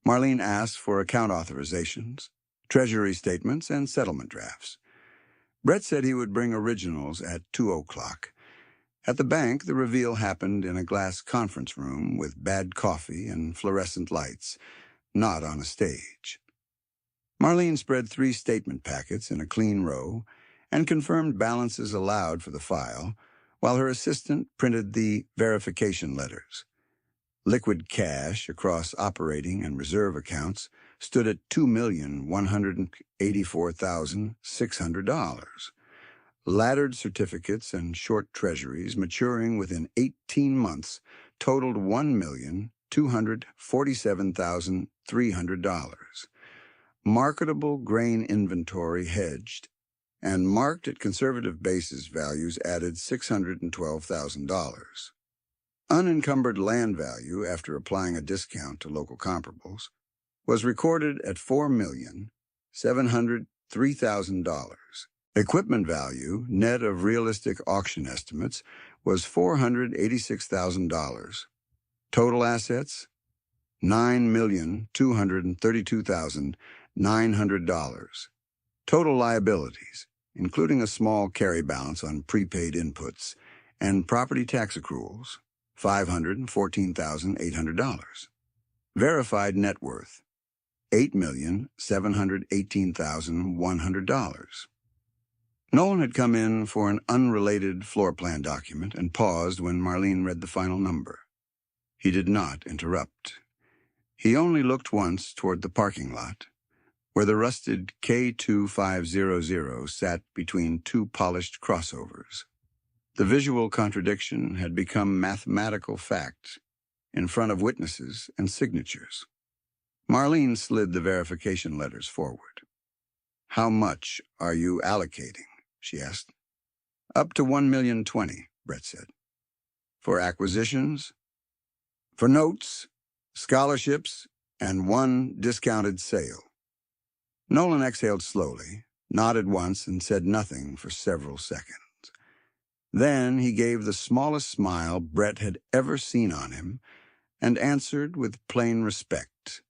Speaker 1: Marlene asked for account authorizations, treasury statements, and settlement drafts. Brett said he would bring originals at 2:00. At the bank, the reveal happened in a glass conference room with bad coffee and fluorescent lights, not on a stage. Marlene spread 3 statement packets in a clean row and confirmed balances allowed for the file, while her assistant printed the verification letters. Liquid cash across operating and reserve accounts stood at $2,184,600. Laddered certificates and short treasuries maturing within 18 months totaled $1,247,300. Marketable grain inventory hedged and marked at conservative basis values added $612,000. Unencumbered land value, after applying a discount to local comparables, was recorded at $4,703,000. Equipment value, net of realistic auction estimates, was $486,000. Total assets, $9,232,900. Total liabilities, including a small carry balance on prepaid inputs and property tax accruals, $514,800. Verified net worth, $8,718,100. Nolan had come in for an unrelated floor plan document and paused when Marlene read the final number. He did not interrupt. He only looked once toward the parking lot, where the rusted K2500 sat between two polished crossovers. The visual contradiction had become mathematical fact in front of witnesses and signatures. Marlene slid the verification letters forward. "How much are you allocating?" she asked. "Up to $1,020,000, Brett said. "For acquisitions?" "For notes, scholarships, and one discounted sale." Nolan exhaled slowly, nodded once, and said nothing for several seconds. Then he gave the smallest smile Brett had ever seen on him and answered with plain respect.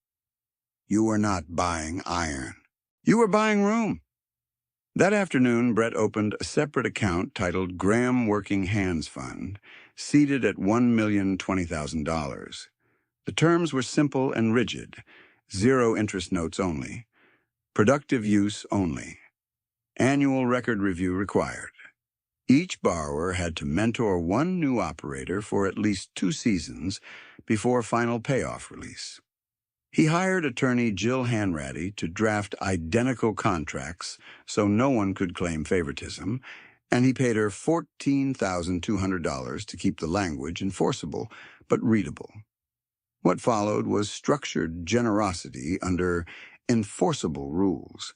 Speaker 1: "You were not buying iron. You were buying room." That afternoon, Brett opened a separate account titled Graham Working Hands Fund, seated at $1,020,000. The terms were simple and rigid: zero interest notes only, productive use only, annual record review required. Each borrower had to mentor one new operator for at least 2 seasons before final payoff release. He hired attorney Jill Hanratty to draft identical contracts so no one could claim favoritism, and he paid her $14,200 to keep the language enforceable but readable. What followed was structured generosity under enforceable rules,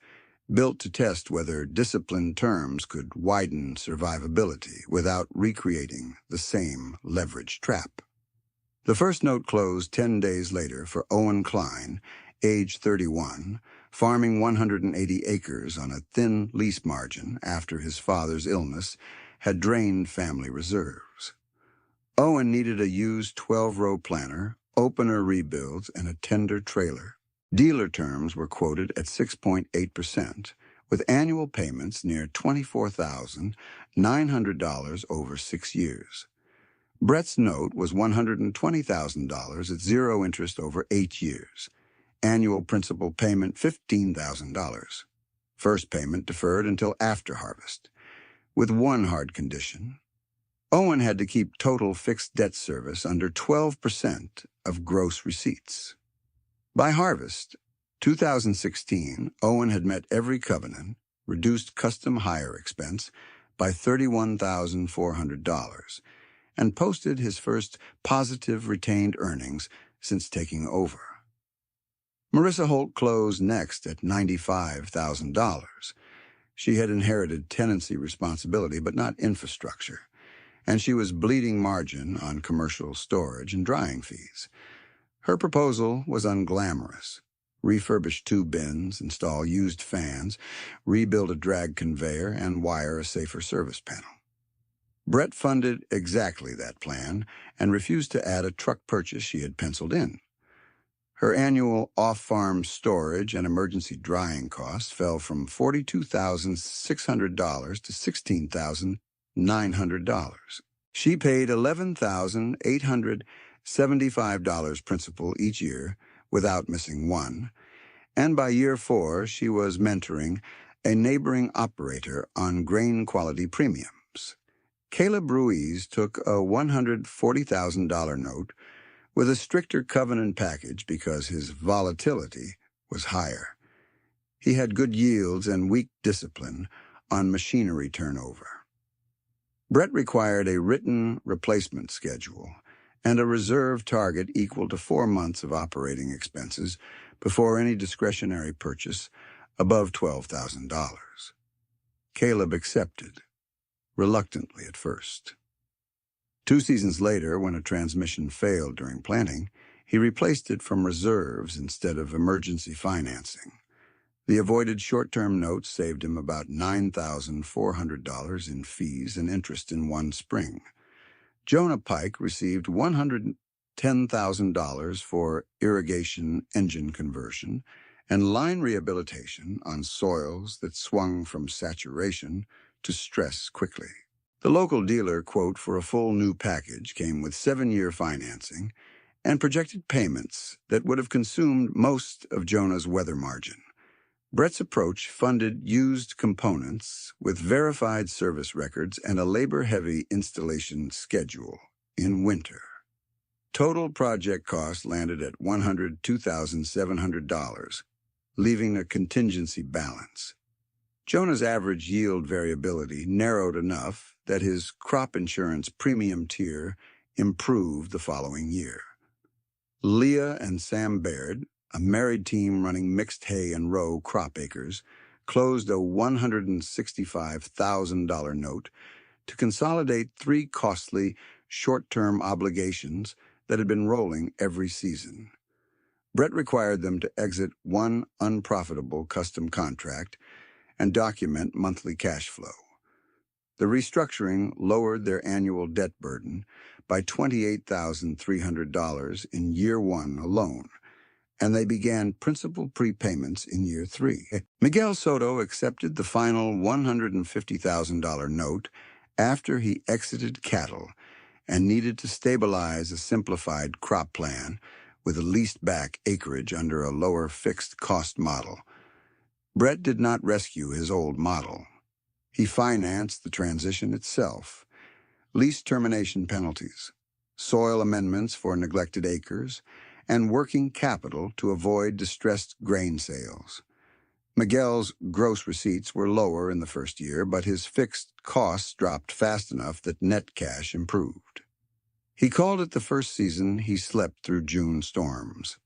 Speaker 1: built to test whether disciplined terms could widen survivability without recreating the same leverage trap. The first note closed 10 days later for Owen Klein, age 31, farming 180 acres on a thin lease margin after his father's illness had drained family reserves. Owen needed a used 12-row planter, opener rebuilds, and a tender trailer. Dealer terms were quoted at 6.8%, with annual payments near $24,900 over 6 years. Brett's note was $120,000 at zero interest over 8 years. Annual principal payment $15,000. First payment deferred until after harvest, with one hard condition. Owen had to keep total fixed debt service under 12% of gross receipts. By harvest, 2016, Owen had met every covenant, reduced custom hire expense by $31,400, and posted his first positive retained earnings since taking over. Marissa Holt closed next at $95,000. She had inherited tenancy responsibility but not infrastructure, and she was bleeding margin on commercial storage and drying fees. Her proposal was unglamorous: refurbish 2 bins, install used fans, rebuild a drag conveyor, and wire a safer service panel. Brett funded exactly that plan and refused to add a truck purchase she had penciled in. Her annual off-farm storage and emergency drying costs fell from $42,600 to $16,900. She paid $11,875 principal each year without missing one, and by year 4 she was mentoring a neighboring operator on grain quality premiums. Caleb Ruiz took a $140,000 note with a stricter covenant package because his volatility was higher. He had good yields and weak discipline on machinery turnover. Brett required a written replacement schedule and a reserve target equal to 4 months of operating expenses before any discretionary purchase above $12,000. Caleb accepted, reluctantly at first. 2 seasons later, when a transmission failed during planting, he replaced it from reserves instead of emergency financing. The avoided short-term notes saved him about $9,400 in fees and interest in one spring. Jonah Pike received $110,000 for irrigation engine conversion and line rehabilitation on soils that swung from saturation to stress quickly. The local dealer quote for a full new package came with 7-year financing and projected payments that would have consumed most of Jonah's weather margin. Brett's approach funded used components with verified service records and a labor-heavy installation schedule in winter. Total project cost landed at $102,700, leaving a contingency balance. Jonah's average yield variability narrowed enough that his crop insurance premium tier improved the following year. Leah and Sam Baird, a married team running mixed hay and row crop acres, closed a $165,000 note to consolidate 3 costly short-term obligations that had been rolling every season. Brett required them to exit one unprofitable custom contract and document monthly cash flow. The restructuring lowered their annual debt burden by $28,300 in year 1 alone, and they began principal prepayments in year 3. Miguel Soto accepted the final $150,000 note after he exited cattle and needed to stabilize a simplified crop plan with a leased back acreage under a lower fixed cost model. Brett did not rescue his old model. He financed the transition itself, lease termination penalties, soil amendments for neglected acres, and working capital to avoid distressed grain sales. Miguel's gross receipts were lower in the first year, but his fixed costs dropped fast enough that net cash improved. He called it the first season he slept through June storms.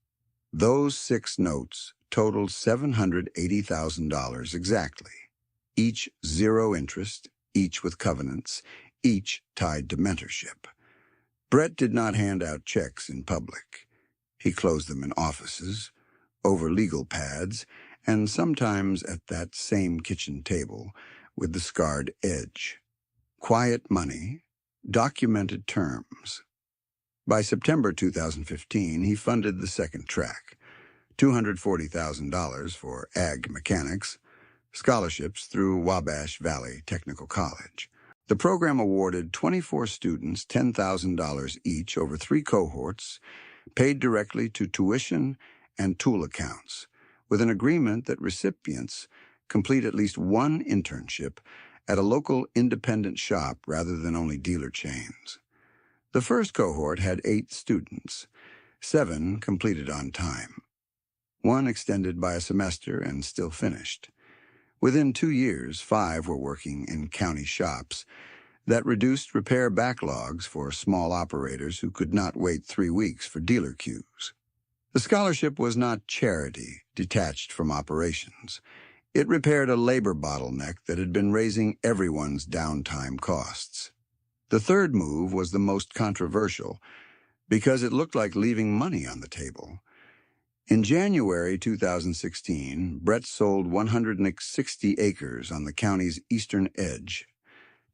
Speaker 1: Those 6 notes totaled $780,000 exactly, each 0 interest, each with covenants, each tied to mentorship. Brett did not hand out checks in public. He closed them in offices, over legal pads, and sometimes at that same kitchen table with the scarred edge. Quiet money, documented terms. By September 2015, he funded the second track, $240,000 for ag mechanics, scholarships through Wabash Valley Technical College. The program awarded 24 students $10,000 each over 3 cohorts, paid directly to tuition and tool accounts, with an agreement that recipients complete at least 1 internship at a local independent shop rather than only dealer chains. The first cohort had 8 students. 7 completed on time. 1 extended by a semester and still finished. Within 2 years, 5 were working in county shops that reduced repair backlogs for small operators who could not wait 3 weeks for dealer queues. The scholarship was not charity detached from operations. It repaired a labor bottleneck that had been raising everyone's downtime costs. The third move was the most controversial because it looked like leaving money on the table. In January 2016, Brett sold 160 acres on the county's eastern edge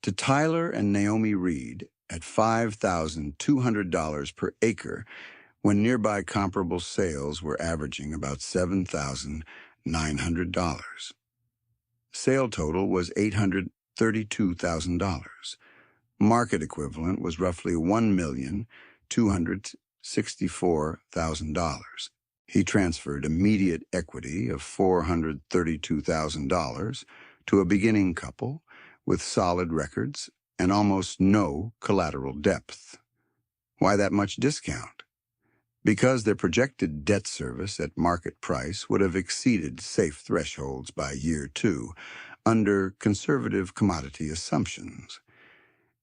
Speaker 1: to Tyler and Naomi Reed at $5,200 per acre when nearby comparable sales were averaging about $7,900. Sale total was $832,000. Market equivalent was roughly $1,264,000. He transferred immediate equity of $432,000 to a beginning couple with solid records and almost no collateral depth. Why that much discount? Because their projected debt service at market price would have exceeded safe thresholds by year 2 under conservative commodity assumptions.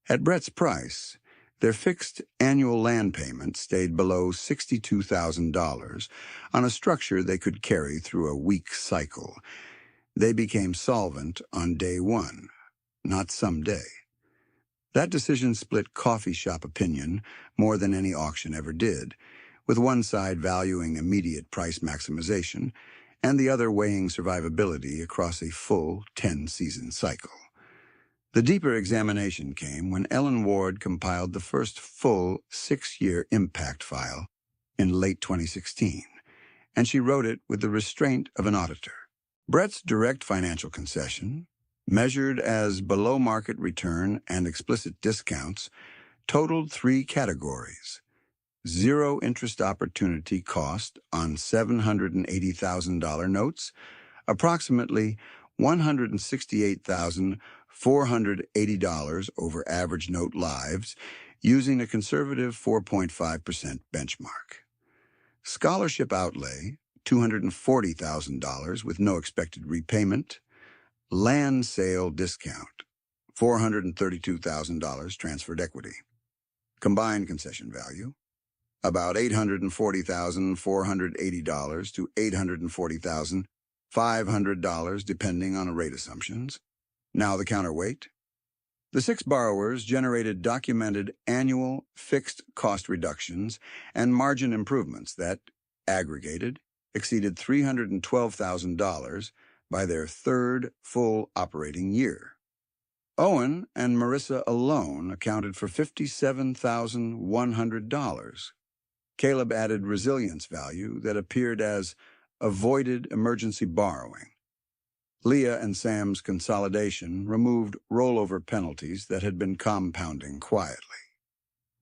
Speaker 1: At Brett's price, their fixed annual land payment stayed below $62,000 on a structure they could carry through a weak cycle. They became solvent on day 1, not someday. That decision split coffee shop opinion more than any auction ever did, with one side valuing immediate price maximization and the other weighing survivability across a full 10-season cycle. The deeper examination came when Ellen Ward compiled the first full 6-year impact file in late 2016, and she wrote it with the restraint of an auditor. Brett's direct financial concession, measured as below-market return and explicit discounts, totaled 3 categories: zero interest opportunity cost on $780,000 notes, approximately $168,480 over average note lives, using a conservative 4.5% benchmark. Scholarship outlay, $240,000 with no expected repayment. Land sale discount, $432,000 transferred equity. Combined concession value, about $840,480 to $840,500 depending on rate assumptions. Now the counterweight. The 6 borrowers generated documented annual fixed cost reductions and margin improvements that, aggregated, exceeded $312,000 by their 3rd full operating year. Owen and Marissa alone accounted for $57,100. Caleb added resilience value that appeared as avoided emergency borrowing. Leah and Sam's consolidation removed rollover penalties that had been compounding quietly.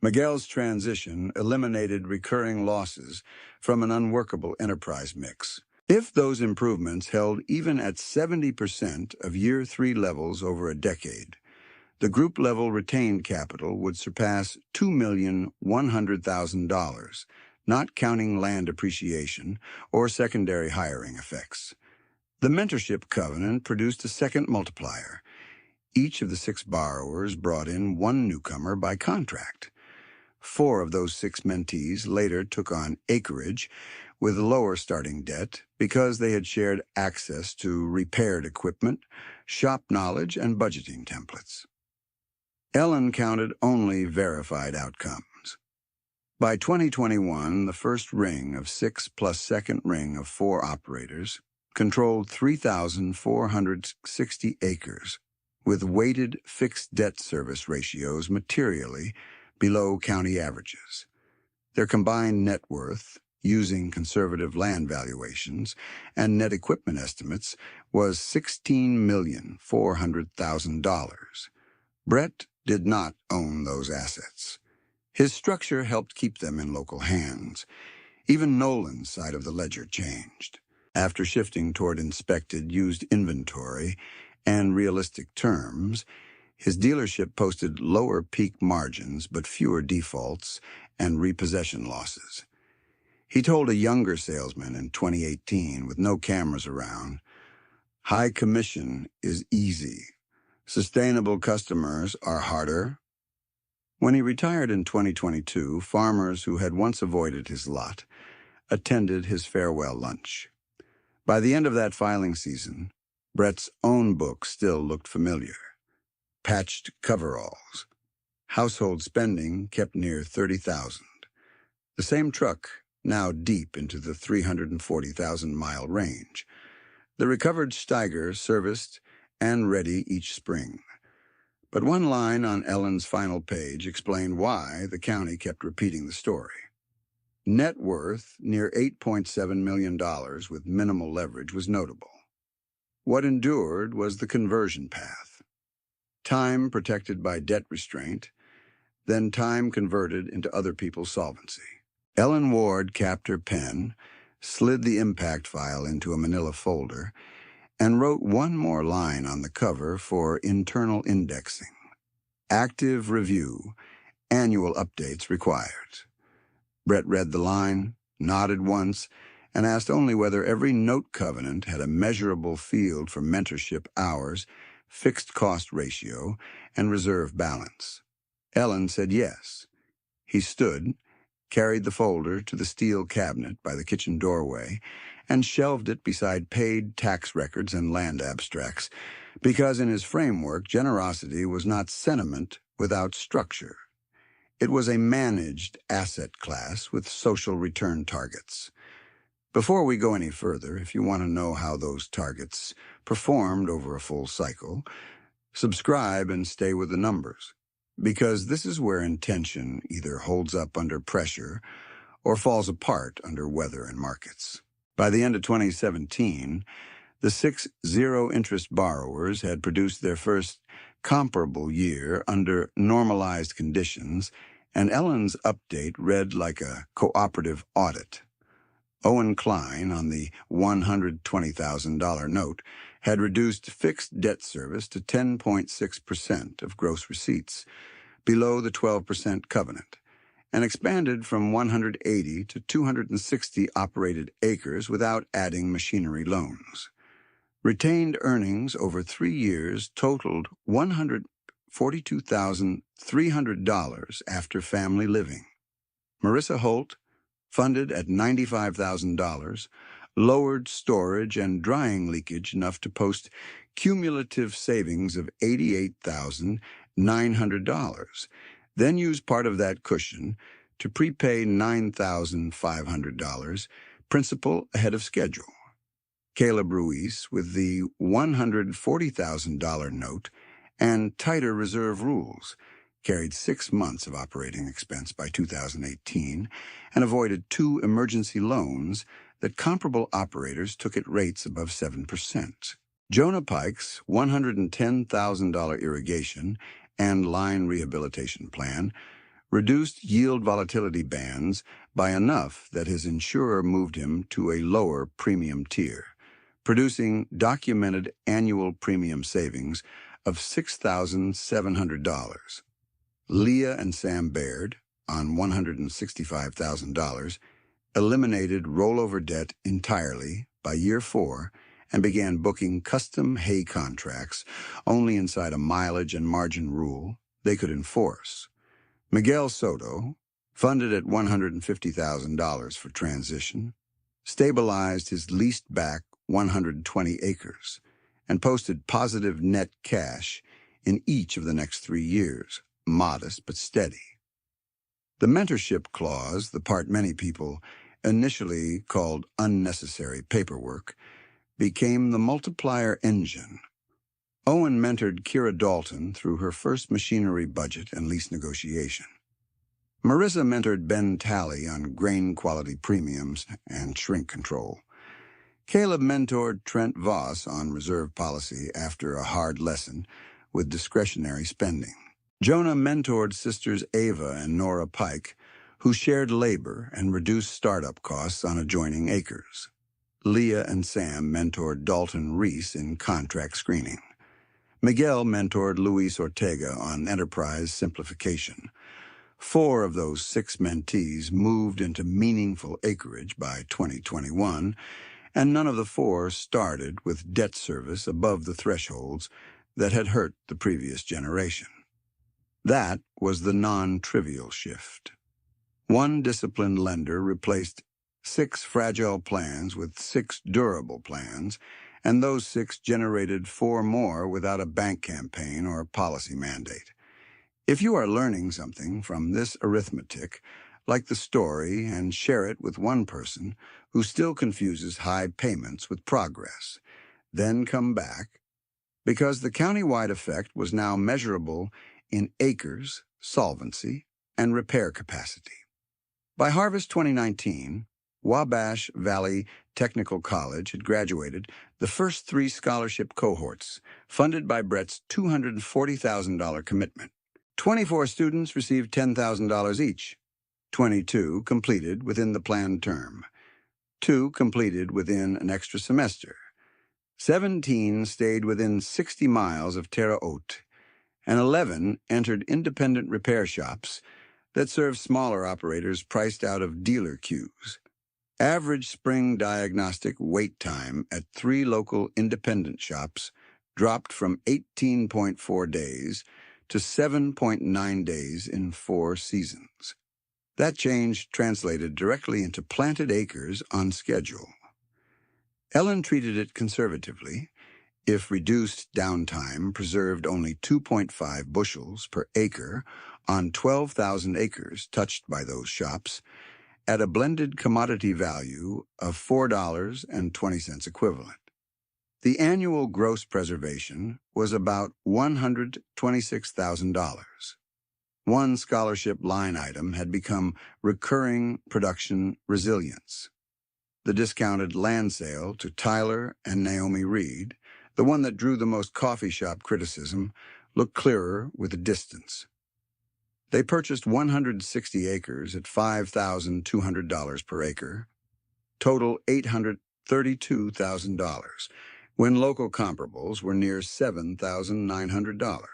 Speaker 1: Miguel's transition eliminated recurring losses from an unworkable enterprise mix. If those improvements held even at 70% of year 3 levels over a decade, the group-level retained capital would surpass $2,100,000, not counting land appreciation or secondary hiring effects. The mentorship covenant produced a second multiplier. Each of the 6 borrowers brought in 1 newcomer by contract. 4 of those 6 mentees later took on acreage with lower starting debt because they had shared access to repaired equipment, shop knowledge, and budgeting templates. Ellen counted only verified outcomes. By 2021, the first ring of 6 plus second ring of 4 operators controlled 3,460 acres, with weighted fixed debt service ratios materially below county averages. Their combined net worth, using conservative land valuations and net equipment estimates, was $16,400,000. Brett did not own those assets. His structure helped keep them in local hands. Even Nolan's side of the ledger changed. After shifting toward inspected used inventory and realistic terms, his dealership posted lower peak margins but fewer defaults and repossession losses. He told a younger salesman in 2018 with no cameras around, "High commission is easy. Sustainable customers are harder." When he retired in 2022, farmers who had once avoided his lot attended his farewell lunch. By the end of that filing season, Brett's own book still looked familiar. Patched coveralls. Household spending kept near $30,000. The same truck, now deep into the 340,000-mile range. The recovered Steiger serviced and ready each spring. But one line on Ellen's final page explained why the county kept repeating the story. Net worth near $8.7 million with minimal leverage was notable. What endured was the conversion path. Time protected by debt restraint, then time converted into other people's solvency. Ellen Ward capped her pen, slid the impact file into a manila folder, and wrote one more line on the cover for internal indexing. Active review. Annual updates required. Brett read the line, nodded once, and asked only whether every note covenant had a measurable field for mentorship hours, fixed cost ratio, and reserve balance. Ellen said yes. He stood, carried the folder to the steel cabinet by the kitchen doorway, and shelved it beside paid tax records and land abstracts, because in his framework, generosity was not sentiment without structure. It was a managed asset class with social return targets. Before we go any further, if you want to know how those targets performed over a full cycle, subscribe and stay with the numbers, because this is where intention either holds up under pressure or falls apart under weather and markets. By the end of 2017, the 6 zero-interest borrowers had produced their first comparable year under normalized conditions, and Ellen's update read like a cooperative audit. Owen Klein, on the $120,000 note, had reduced fixed debt service to 10.6% of gross receipts, below the 12% covenant, and expanded from 180 to 260 operated acres without adding machinery loans. Retained earnings over 3 years totaled $142,300 after family living. Marissa Holt, funded at $95,000, lowered storage and drying leakage enough to post cumulative savings of $88,900, then used part of that cushion to prepay $9,500, principal ahead of schedule. Caleb Ruiz, with the $140,000 note and tighter reserve rules, carried 6 months of operating expense by 2018 and avoided 2 emergency loans that comparable operators took at rates above 7%. Jonah Pike's $110,000 irrigation and line rehabilitation plan reduced yield volatility bands by enough that his insurer moved him to a lower premium tier, producing documented annual premium savings of $6,700. Leah and Sam Baird, on $165,000, eliminated rollover debt entirely by year 4 and began booking custom hay contracts only inside a mileage and margin rule they could enforce. Miguel Soto, funded at $150,000 for transition, stabilized his leased-back 120 acres and posted positive net cash in each of the next 3 years, modest but steady. The mentorship clause, the part many people initially called unnecessary paperwork, became the multiplier engine. Owen mentored Kira Dalton through her first machinery budget and lease negotiation. Marissa mentored Ben Talley on grain quality premiums and shrink control. Caleb mentored Trent Voss on reserve policy after a hard lesson with discretionary spending. Jonah mentored sisters Ava and Nora Pike, who shared labor and reduced startup costs on adjoining acres. Leah and Sam mentored Dalton Reese in contract screening. Miguel mentored Luis Ortega on enterprise simplification. 4 of those 6 mentees moved into meaningful acreage by 2021, and none of the 4 started with debt service above the thresholds that had hurt the previous generation. That was the non-trivial shift. 1 disciplined lender replaced 6 fragile plans with 6 durable plans, and those 6 generated 4 more without a bank campaign or policy mandate. If you are learning something from this arithmetic, like the story and share it with one person who still confuses high payments with progress, then come back, because the county-wide effect was now measurable in acres, solvency, and repair capacity. By harvest 2019, Wabash Valley Technical College had graduated the first 3 scholarship cohorts, funded by Brett's $240,000 commitment. 24 students received $10,000 each. 22 completed within the planned term. 2 completed within an extra semester. 17 stayed within 60 miles of Terre Haute, and 11 entered independent repair shops that serve smaller operators priced out of dealer queues. Average spring diagnostic wait time at 3 local independent shops dropped from 18.4 days to 7.9 days in 4 seasons. That change translated directly into planted acres on schedule. Ellen treated it conservatively. If reduced downtime preserved only 2.5 bushels per acre on 12,000 acres touched by those shops, at a blended commodity value of $4.20 equivalent. The annual gross preservation was about $126,000. One scholarship line item had become recurring production resilience. The discounted land sale to Tyler and Naomi Reed, the one that drew the most coffee shop criticism, looked clearer with a distance. They purchased 160 acres at $5,200 per acre, total $832,000, when local comparables were near $7,900.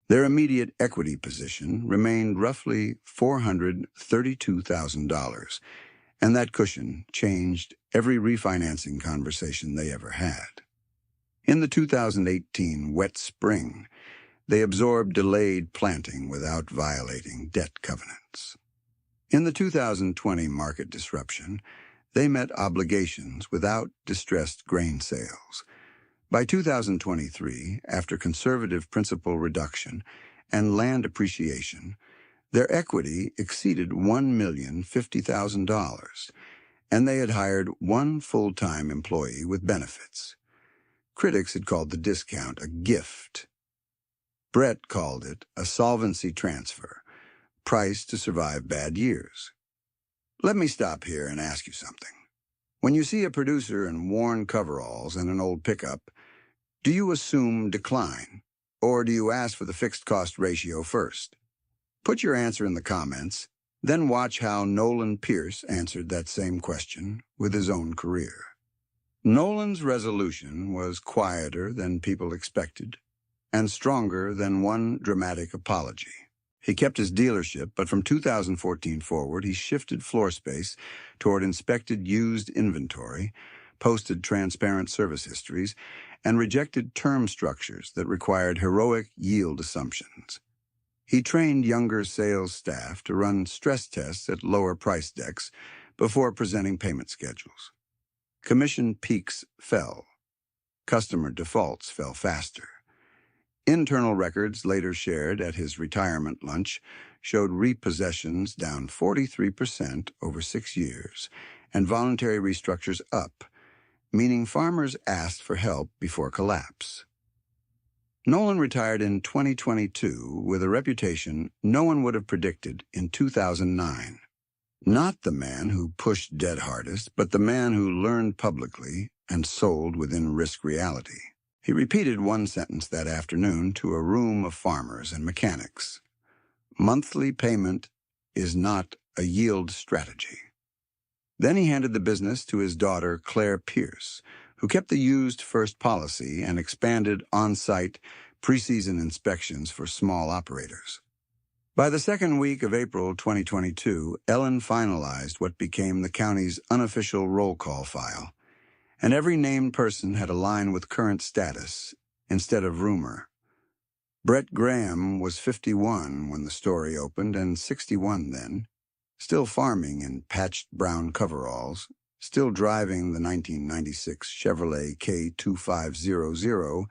Speaker 1: Their immediate equity position remained roughly $432,000, and that cushion changed every refinancing conversation they ever had. In the 2018 wet spring, they absorbed delayed planting without violating debt covenants. In the 2020 market disruption, they met obligations without distressed grain sales. By 2023, after conservative principal reduction and land appreciation, their equity exceeded $1,050,000, and they had hired one full-time employee with benefits. Critics had called the discount a gift. Brett called it a solvency transfer, priced to survive bad years. Let me stop here and ask you something. When you see a producer in worn coveralls and an old pickup, do you assume decline, or do you ask for the fixed cost ratio first? Put your answer in the comments, then watch how Nolan Pierce answered that same question with his own career. Nolan's resolution was quieter than people expected, and stronger than one dramatic apology. He kept his dealership, but from 2014 forward, he shifted floor space toward inspected used inventory, posted transparent service histories, and rejected term structures that required heroic yield assumptions. He trained younger sales staff to run stress tests at lower price decks before presenting payment schedules. Commission peaks fell. Customer defaults fell faster. Internal records later shared at his retirement lunch showed repossessions down 43% over 6 years and voluntary restructures up, meaning farmers asked for help before collapse. Nolan retired in 2022 with a reputation no one would have predicted in 2009. Not the man who pushed dead hardest, but the man who learned publicly and sold within risk reality. He repeated one sentence that afternoon to a room of farmers and mechanics. Monthly payment is not a yield strategy. Then he handed the business to his daughter, Claire Pierce, who kept the used first policy and expanded on-site preseason inspections for small operators. By the second week of April 2022, Ellen finalized what became the county's unofficial roll call file, and every named person had a line with current status instead of rumor. Brett Graham was 51 when the story opened and 61 then, still farming in patched brown coveralls, still driving the 1996 Chevrolet K2500,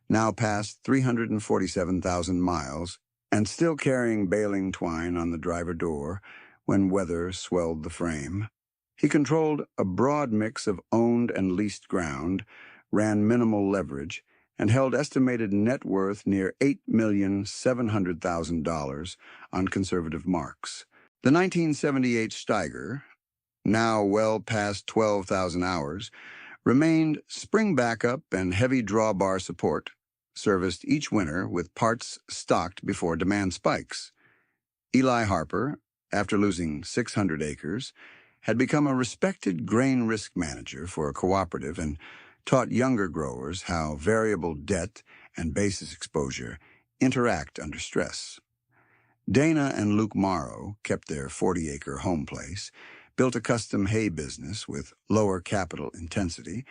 Speaker 1: now past 347,000 miles, and still carrying baling twine on the driver door when weather swelled the frame. He controlled a broad mix of owned and leased ground, ran minimal leverage, and held estimated net worth near $8,700,000 on conservative marks. The 1978 Steiger, now well past 12,000 hours, remained spring backup and heavy drawbar support, serviced each winter with parts stocked before demand spikes. Eli Harper, after losing 600 acres, had become a respected grain risk manager for a cooperative and taught younger growers how variable debt and basis exposure interact under stress. Dana and Luke Morrow kept their 40-acre home place, built a custom hay business with lower capital intensity,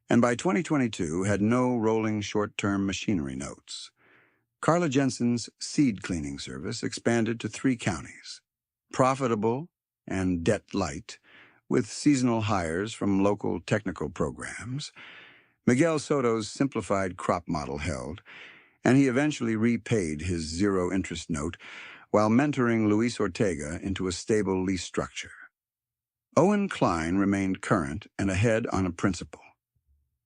Speaker 1: and by 2022 had no rolling short-term machinery notes. Carla Jensen's seed cleaning service expanded to 3 counties, profitable and debt-light, with seasonal hires from local technical programs. Miguel Soto's simplified crop model held, and he eventually repaid his zero-interest note while mentoring Luis Ortega into a stable lease structure. Owen Klein remained current and ahead on a principal.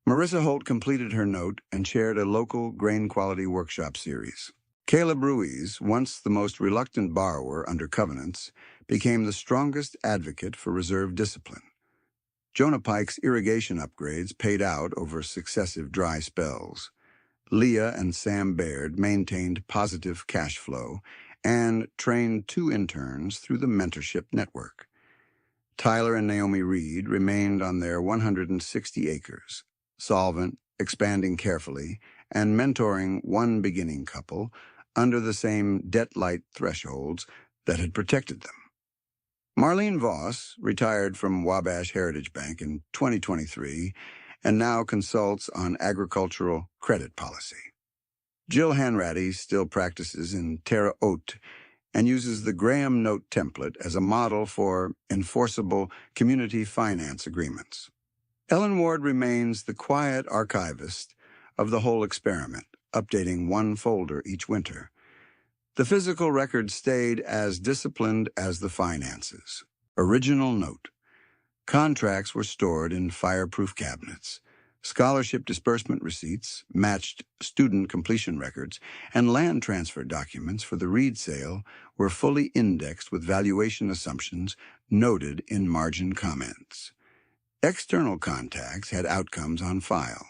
Speaker 1: Marissa Holt completed her note and chaired a local grain quality workshop series. Caleb Ruiz, once the most reluctant borrower under covenants, became the strongest advocate for reserve discipline. Jonah Pike's irrigation upgrades paid out over successive dry spells. Leah and Sam Baird maintained positive cash flow and trained 2 interns through the mentorship network. Tyler and Naomi Reed remained on their 160 acres, solvent, expanding carefully, and mentoring 1 beginning couple under the same debt-light thresholds that had protected them. Marlene Voss retired from Wabash Heritage Bank in 2023 and now consults on agricultural credit policy. Jill Hanratty still practices in Terre Haute and uses the Graham Note template as a model for enforceable community finance agreements. Ellen Ward remains the quiet archivist of the whole experiment, updating 1 folder each winter. The physical record stayed as disciplined as the finances. Original note. Contracts were stored in fireproof cabinets. Scholarship disbursement receipts matched student completion records, and land transfer documents for the Reed sale were fully indexed with valuation assumptions noted in margin comments. External contacts had outcomes on file.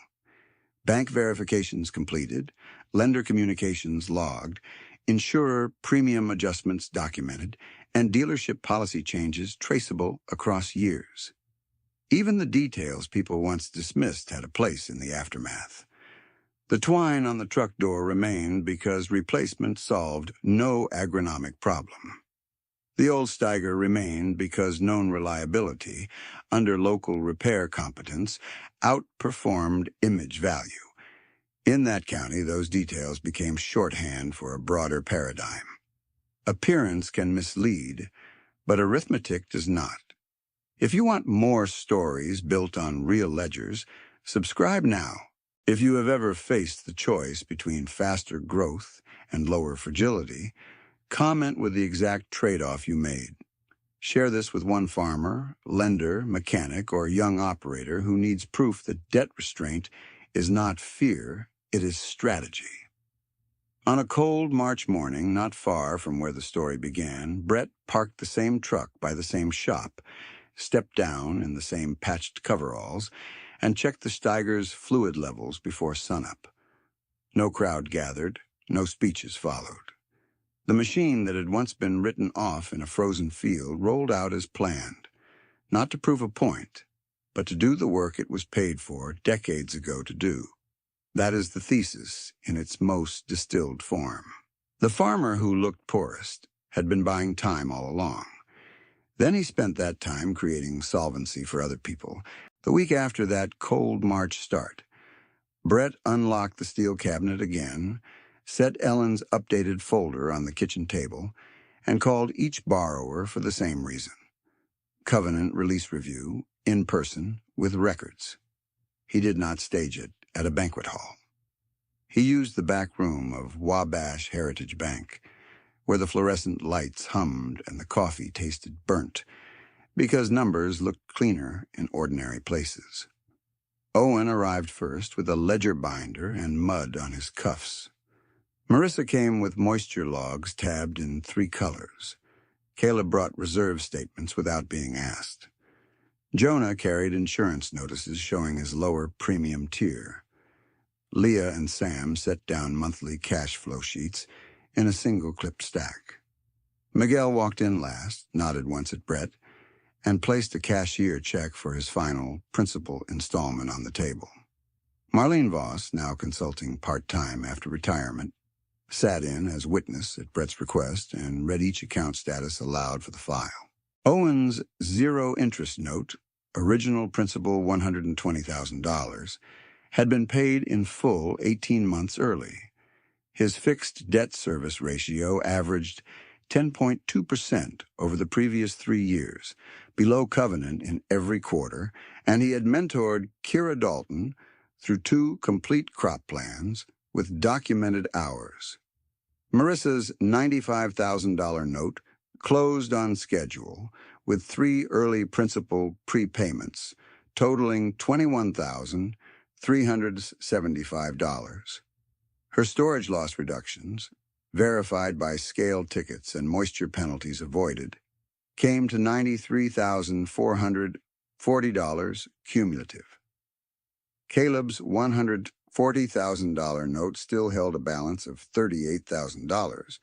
Speaker 1: Bank verifications completed, lender communications logged, insurer premium adjustments documented, and dealership policy changes traceable across years. Even the details people once dismissed had a place in the aftermath. The twine on the truck door remained because replacement solved no agronomic problem. The old Steiger remained because known reliability, under local repair competence, outperformed image value. In that county, those details became shorthand for a broader paradigm. Appearance can mislead, but arithmetic does not. If you want more stories built on real ledgers, subscribe now. If you have ever faced the choice between faster growth and lower fragility, comment with the exact trade-off you made. Share this with one farmer, lender, mechanic, or young operator who needs proof that debt restraint is not fear, it is strategy. On a cold March morning, not far from where the story began, Brett parked the same truck by the same shop, stepped down in the same patched coveralls, and checked the Steiger's fluid levels before sunup. No crowd gathered, no speeches followed. The machine that had once been written off in a frozen field rolled out as planned, not to prove a point, but to do the work it was paid for decades ago to do. That is the thesis in its most distilled form. The farmer who looked poorest had been buying time all along. Then he spent that time creating solvency for other people. The week after that cold March start, Brett unlocked the steel cabinet again, set Ellen's updated folder on the kitchen table, and called each borrower for the same reason. Covenant release review, in person, with records. He did not stage it at a banquet hall. He used the back room of Wabash Heritage Bank, where the fluorescent lights hummed and the coffee tasted burnt, because numbers looked cleaner in ordinary places. Owen arrived first with a ledger binder and mud on his cuffs. Marissa came with moisture logs tabbed in 3 colors. Caleb brought reserve statements without being asked. Jonah carried insurance notices showing his lower premium tier. Leah and Sam set down monthly cash flow sheets in a single clipped stack. Miguel walked in last, nodded once at Brett, and placed a cashier check for his final principal installment on the table. Marlene Voss, now consulting part-time after retirement, sat in as witness at Brett's request, and read each account status aloud for the file. Owen's zero-interest note, original principal $120,000, had been paid in full 18 months early. His fixed debt service ratio averaged 10.2% over the previous 3 years, below covenant in every quarter, and he had mentored Kira Dalton through 2 complete crop plans with documented hours. Marissa's $95,000 note closed on schedule with 3 early principal prepayments, totaling $21,375. Her storage loss reductions, verified by scale tickets and moisture penalties avoided, came to $93,440 cumulative. Caleb's $140,000 note still held a balance of $38,000,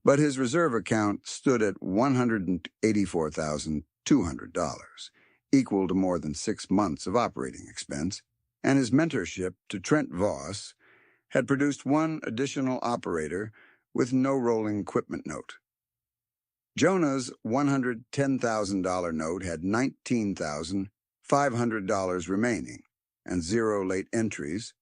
Speaker 1: but his reserve account stood at $184,200, equal to more than 6 months of operating expense, and his mentorship to Trent Voss had produced 1 additional operator with no rolling equipment note. Jonah's $110,000 note had $19,500 remaining and 0 late entries,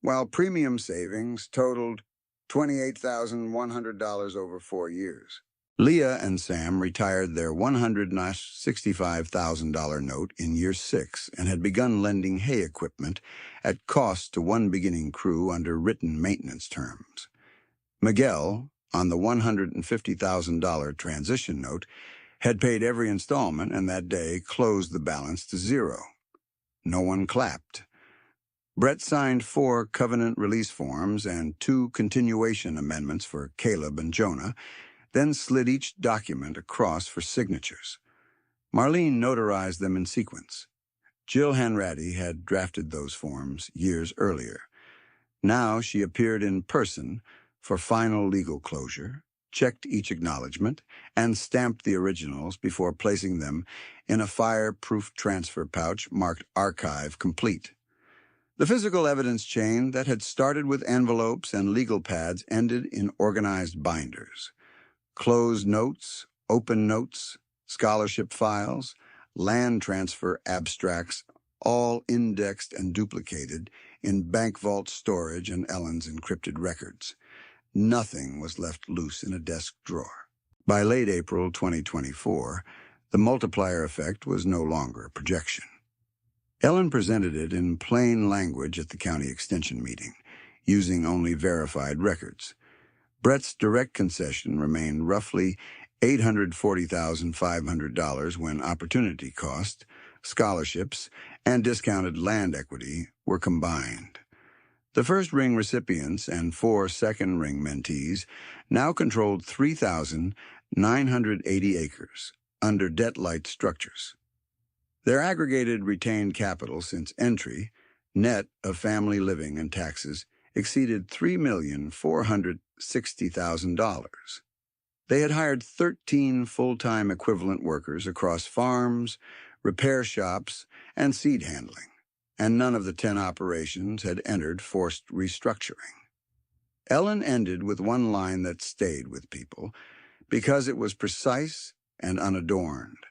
Speaker 1: while premium savings totaled $28,100 over 4 years. Leah and Sam retired their $165,000 note in year 6 and had begun lending hay equipment at cost to 1 beginning crew under written maintenance terms. Miguel, on the $150,000 transition note, had paid every installment and that day closed the balance to 0. No one clapped. Brett signed 4 covenant release forms and 2 continuation amendments for Caleb and Jonah, then slid each document across for signatures. Marlene notarized them in sequence. Jill Hanratty had drafted those forms years earlier. Now she appeared in person for final legal closure, checked each acknowledgement, and stamped the originals before placing them in a fire-proof transfer pouch marked Archive Complete. The physical evidence chain that had started with envelopes and legal pads ended in organized binders. Closed notes, open notes, scholarship files, land transfer abstracts, all indexed and duplicated in bank vault storage and Ellen's encrypted records. Nothing was left loose in a desk drawer. By late April 2024, the multiplier effect was no longer a projection. Ellen presented it in plain language at the county extension meeting, using only verified records. Brett's direct concession remained roughly $840,500 when opportunity cost, scholarships, and discounted land equity were combined. The first ring recipients and 4 second ring mentees now controlled 3,980 acres under debt-light structures. Their aggregated retained capital since entry, net of family living and taxes, exceeded $3,460,000. They had hired 13 full-time equivalent workers across farms, repair shops, and seed handling, and none of the 10 operations had entered forced restructuring. Ellen ended with one line that stayed with people because it was precise and unadorned.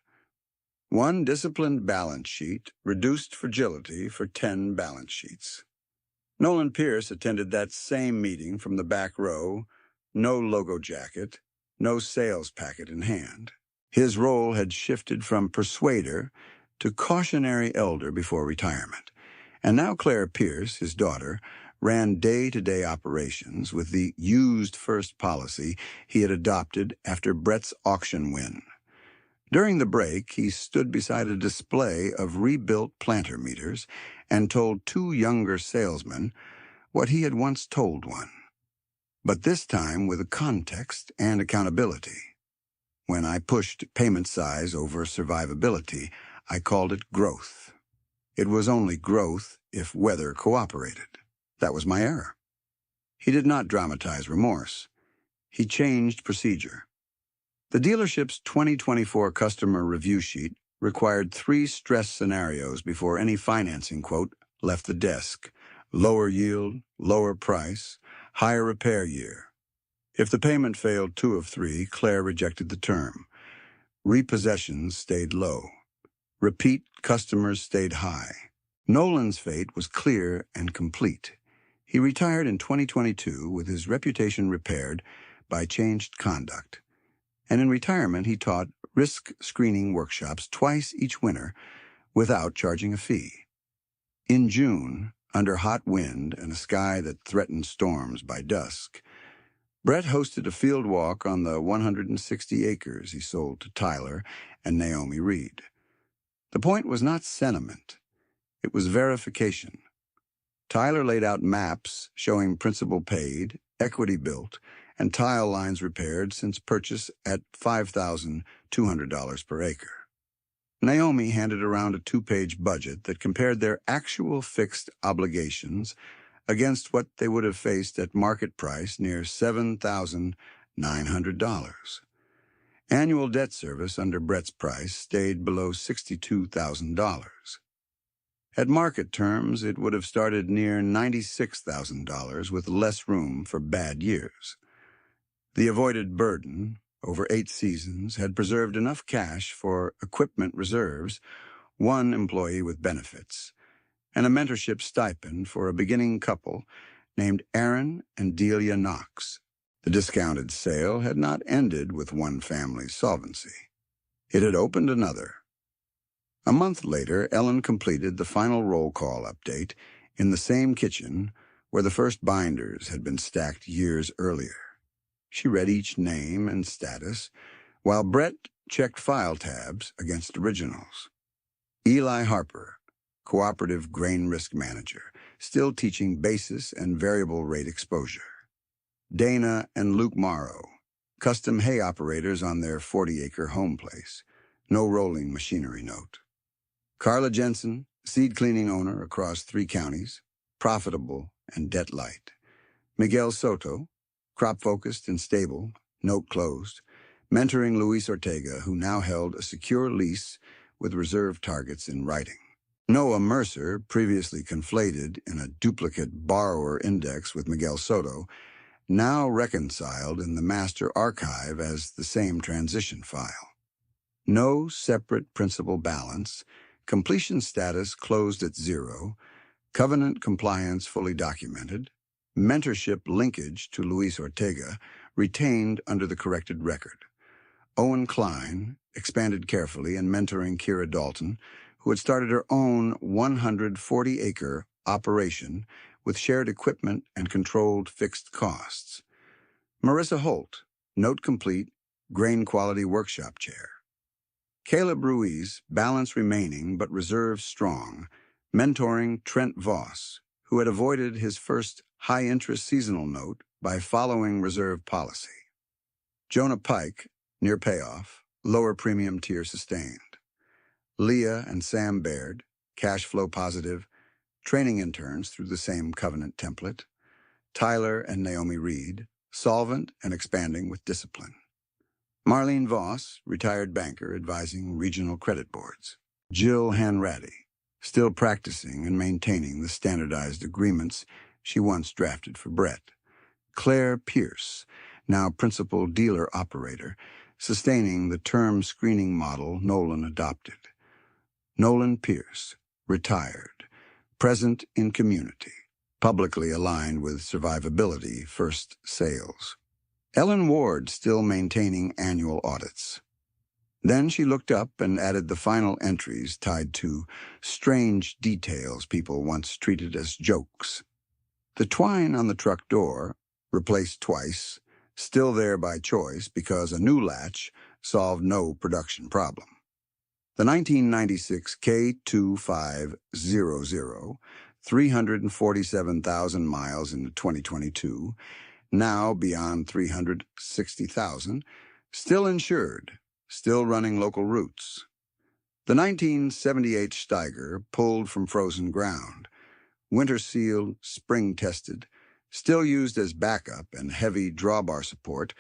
Speaker 1: 1 disciplined balance sheet reduced fragility for 10 balance sheets. Nolan Pierce attended that same meeting from the back row, no logo jacket, no sales packet in hand. His role had shifted from persuader to cautionary elder before retirement, and now Claire Pierce, his daughter, ran day-to-day operations with the used-first policy he had adopted after Brett's auction win. During the break, he stood beside a display of rebuilt planter meters and told 2 younger salesmen what he had once told one, but this time with a context and accountability. When I pushed payment size over survivability, I called it growth. It was only growth if weather cooperated. That was my error. He did not dramatize remorse. He changed procedure. The dealership's 2024 customer review sheet required 3 stress scenarios before any financing quote left the desk: lower yield, lower price, higher repair year. If the payment failed 2 of 3, Claire rejected the term. Repossessions stayed low. Repeat customers stayed high. Nolan's fate was clear and complete. He retired in 2022 with his reputation repaired by changed conduct. And in retirement, he taught risk screening workshops twice each winter without charging a fee. In June, under hot wind and a sky that threatened storms by dusk, Brett hosted a field walk on the 160 acres he sold to Tyler and Naomi Reed. The point was not sentiment. It was verification. Tyler laid out maps showing principal paid, equity built, and tile lines repaired since purchase at $5,200 per acre. Naomi handed around a 2-page budget that compared their actual fixed obligations against what they would have faced at market price near $7,900. Annual debt service under Brett's price stayed below $62,000. At market terms, it would have started near $96,000 with less room for bad years. The avoided burden, over 8 seasons, had preserved enough cash for equipment reserves, 1 employee with benefits, and a mentorship stipend for a beginning couple named Aaron and Delia Knox. The discounted sale had not ended with one family's solvency. It had opened another. A month later, Ellen completed the final roll call update in the same kitchen where the first binders had been stacked years earlier. She read each name and status, while Brett checked file tabs against originals. Eli Harper, Cooperative Grain Risk Manager, still teaching basis and variable rate exposure. Dana and Luke Morrow, custom hay operators on their 40-acre home place. No rolling machinery note. Carla Jensen, seed cleaning owner across 3 counties, profitable and debt light. Miguel Soto, crop-focused and stable, note closed, mentoring Luis Ortega, who now held a secure lease with reserve targets in writing. Noah Mercer, previously conflated in a duplicate borrower index with Miguel Soto, now reconciled in the master archive as the same transition file. No separate principal balance, completion status closed at 0, covenant compliance fully documented, mentorship linkage to Luis Ortega retained under the corrected record. Owen Klein expanded carefully in mentoring Kira Dalton, who had started her own 140-acre operation with shared equipment and controlled fixed costs. Marissa Holt, note complete, grain quality workshop chair. Caleb Ruiz, balance remaining but reserve strong, mentoring Trent Voss, who had avoided his first high-interest seasonal note by following reserve policy. Jonah Pike, near payoff, lower premium tier sustained. Leah and Sam Baird, cash flow positive, training interns through the same covenant template. Tyler and Naomi Reed, solvent and expanding with discipline. Marlene Voss, retired banker advising regional credit boards. Jill Hanratty, still practicing and maintaining the standardized agreements she once drafted for Brett. Claire Pierce, now principal dealer-operator, sustaining the term screening model Nolan adopted. Nolan Pierce, retired, present in community, publicly aligned with survivability first sales. Ellen Ward still maintaining annual audits. Then she looked up and added the final entries tied to strange details people once treated as jokes. The twine on the truck door, replaced twice, still there by choice because a new latch solved no production problem. The 1996 K2500, 347,000 miles into 2022, now beyond 360,000, still insured, still running local routes. The 1978 Steiger, pulled from frozen ground, winter-sealed, spring-tested, still used as backup and heavy drawbar support,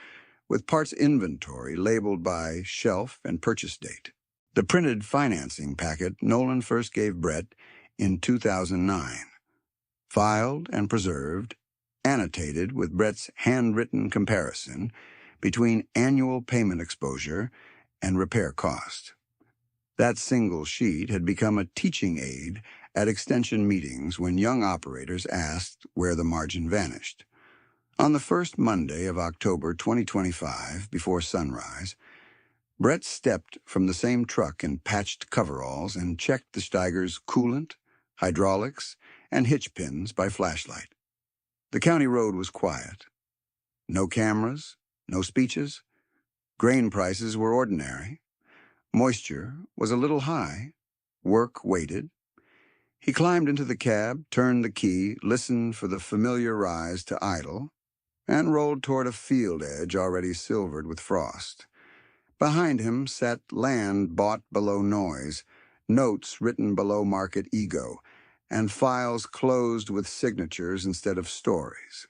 Speaker 1: with parts inventory labeled by shelf and purchase date. The printed financing packet Nolan first gave Brett in 2009. Filed and preserved, annotated with Brett's handwritten comparison between annual payment exposure and repair cost. That single sheet had become a teaching aid at extension meetings when young operators asked where the margin vanished. On the first Monday of October 2025, before sunrise, Brett stepped from the same truck in patched coveralls and checked the Steiger's coolant, hydraulics, and hitch pins by flashlight. The county road was quiet. No cameras, no speeches. Grain prices were ordinary. Moisture was a little high. Work waited. He climbed into the cab, turned the key, listened for the familiar rise to idle, and rolled toward a field edge already silvered with frost. Behind him sat land bought below noise, notes written below market ego, and files closed with signatures instead of stories.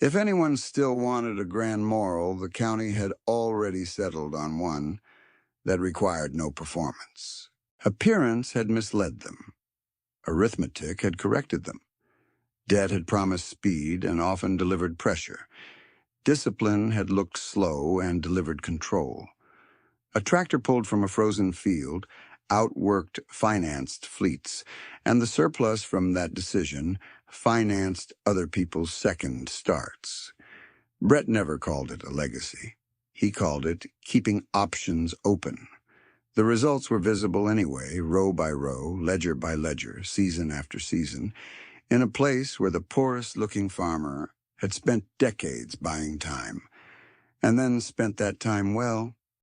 Speaker 1: If anyone still wanted a grand moral, the county had already settled on one that required no performance. Appearance had misled them. Arithmetic had corrected them. Debt had promised speed and often delivered pressure. Discipline had looked slow and delivered control. A tractor pulled from a frozen field, Outworked financed fleets, and the surplus from that decision financed other people's second starts. Brett never called it a legacy. He called it keeping options open. The results were visible anyway, row by row, ledger by ledger, season after season, in a place where the poorest-looking farmer had spent decades buying time, and then spent that time well,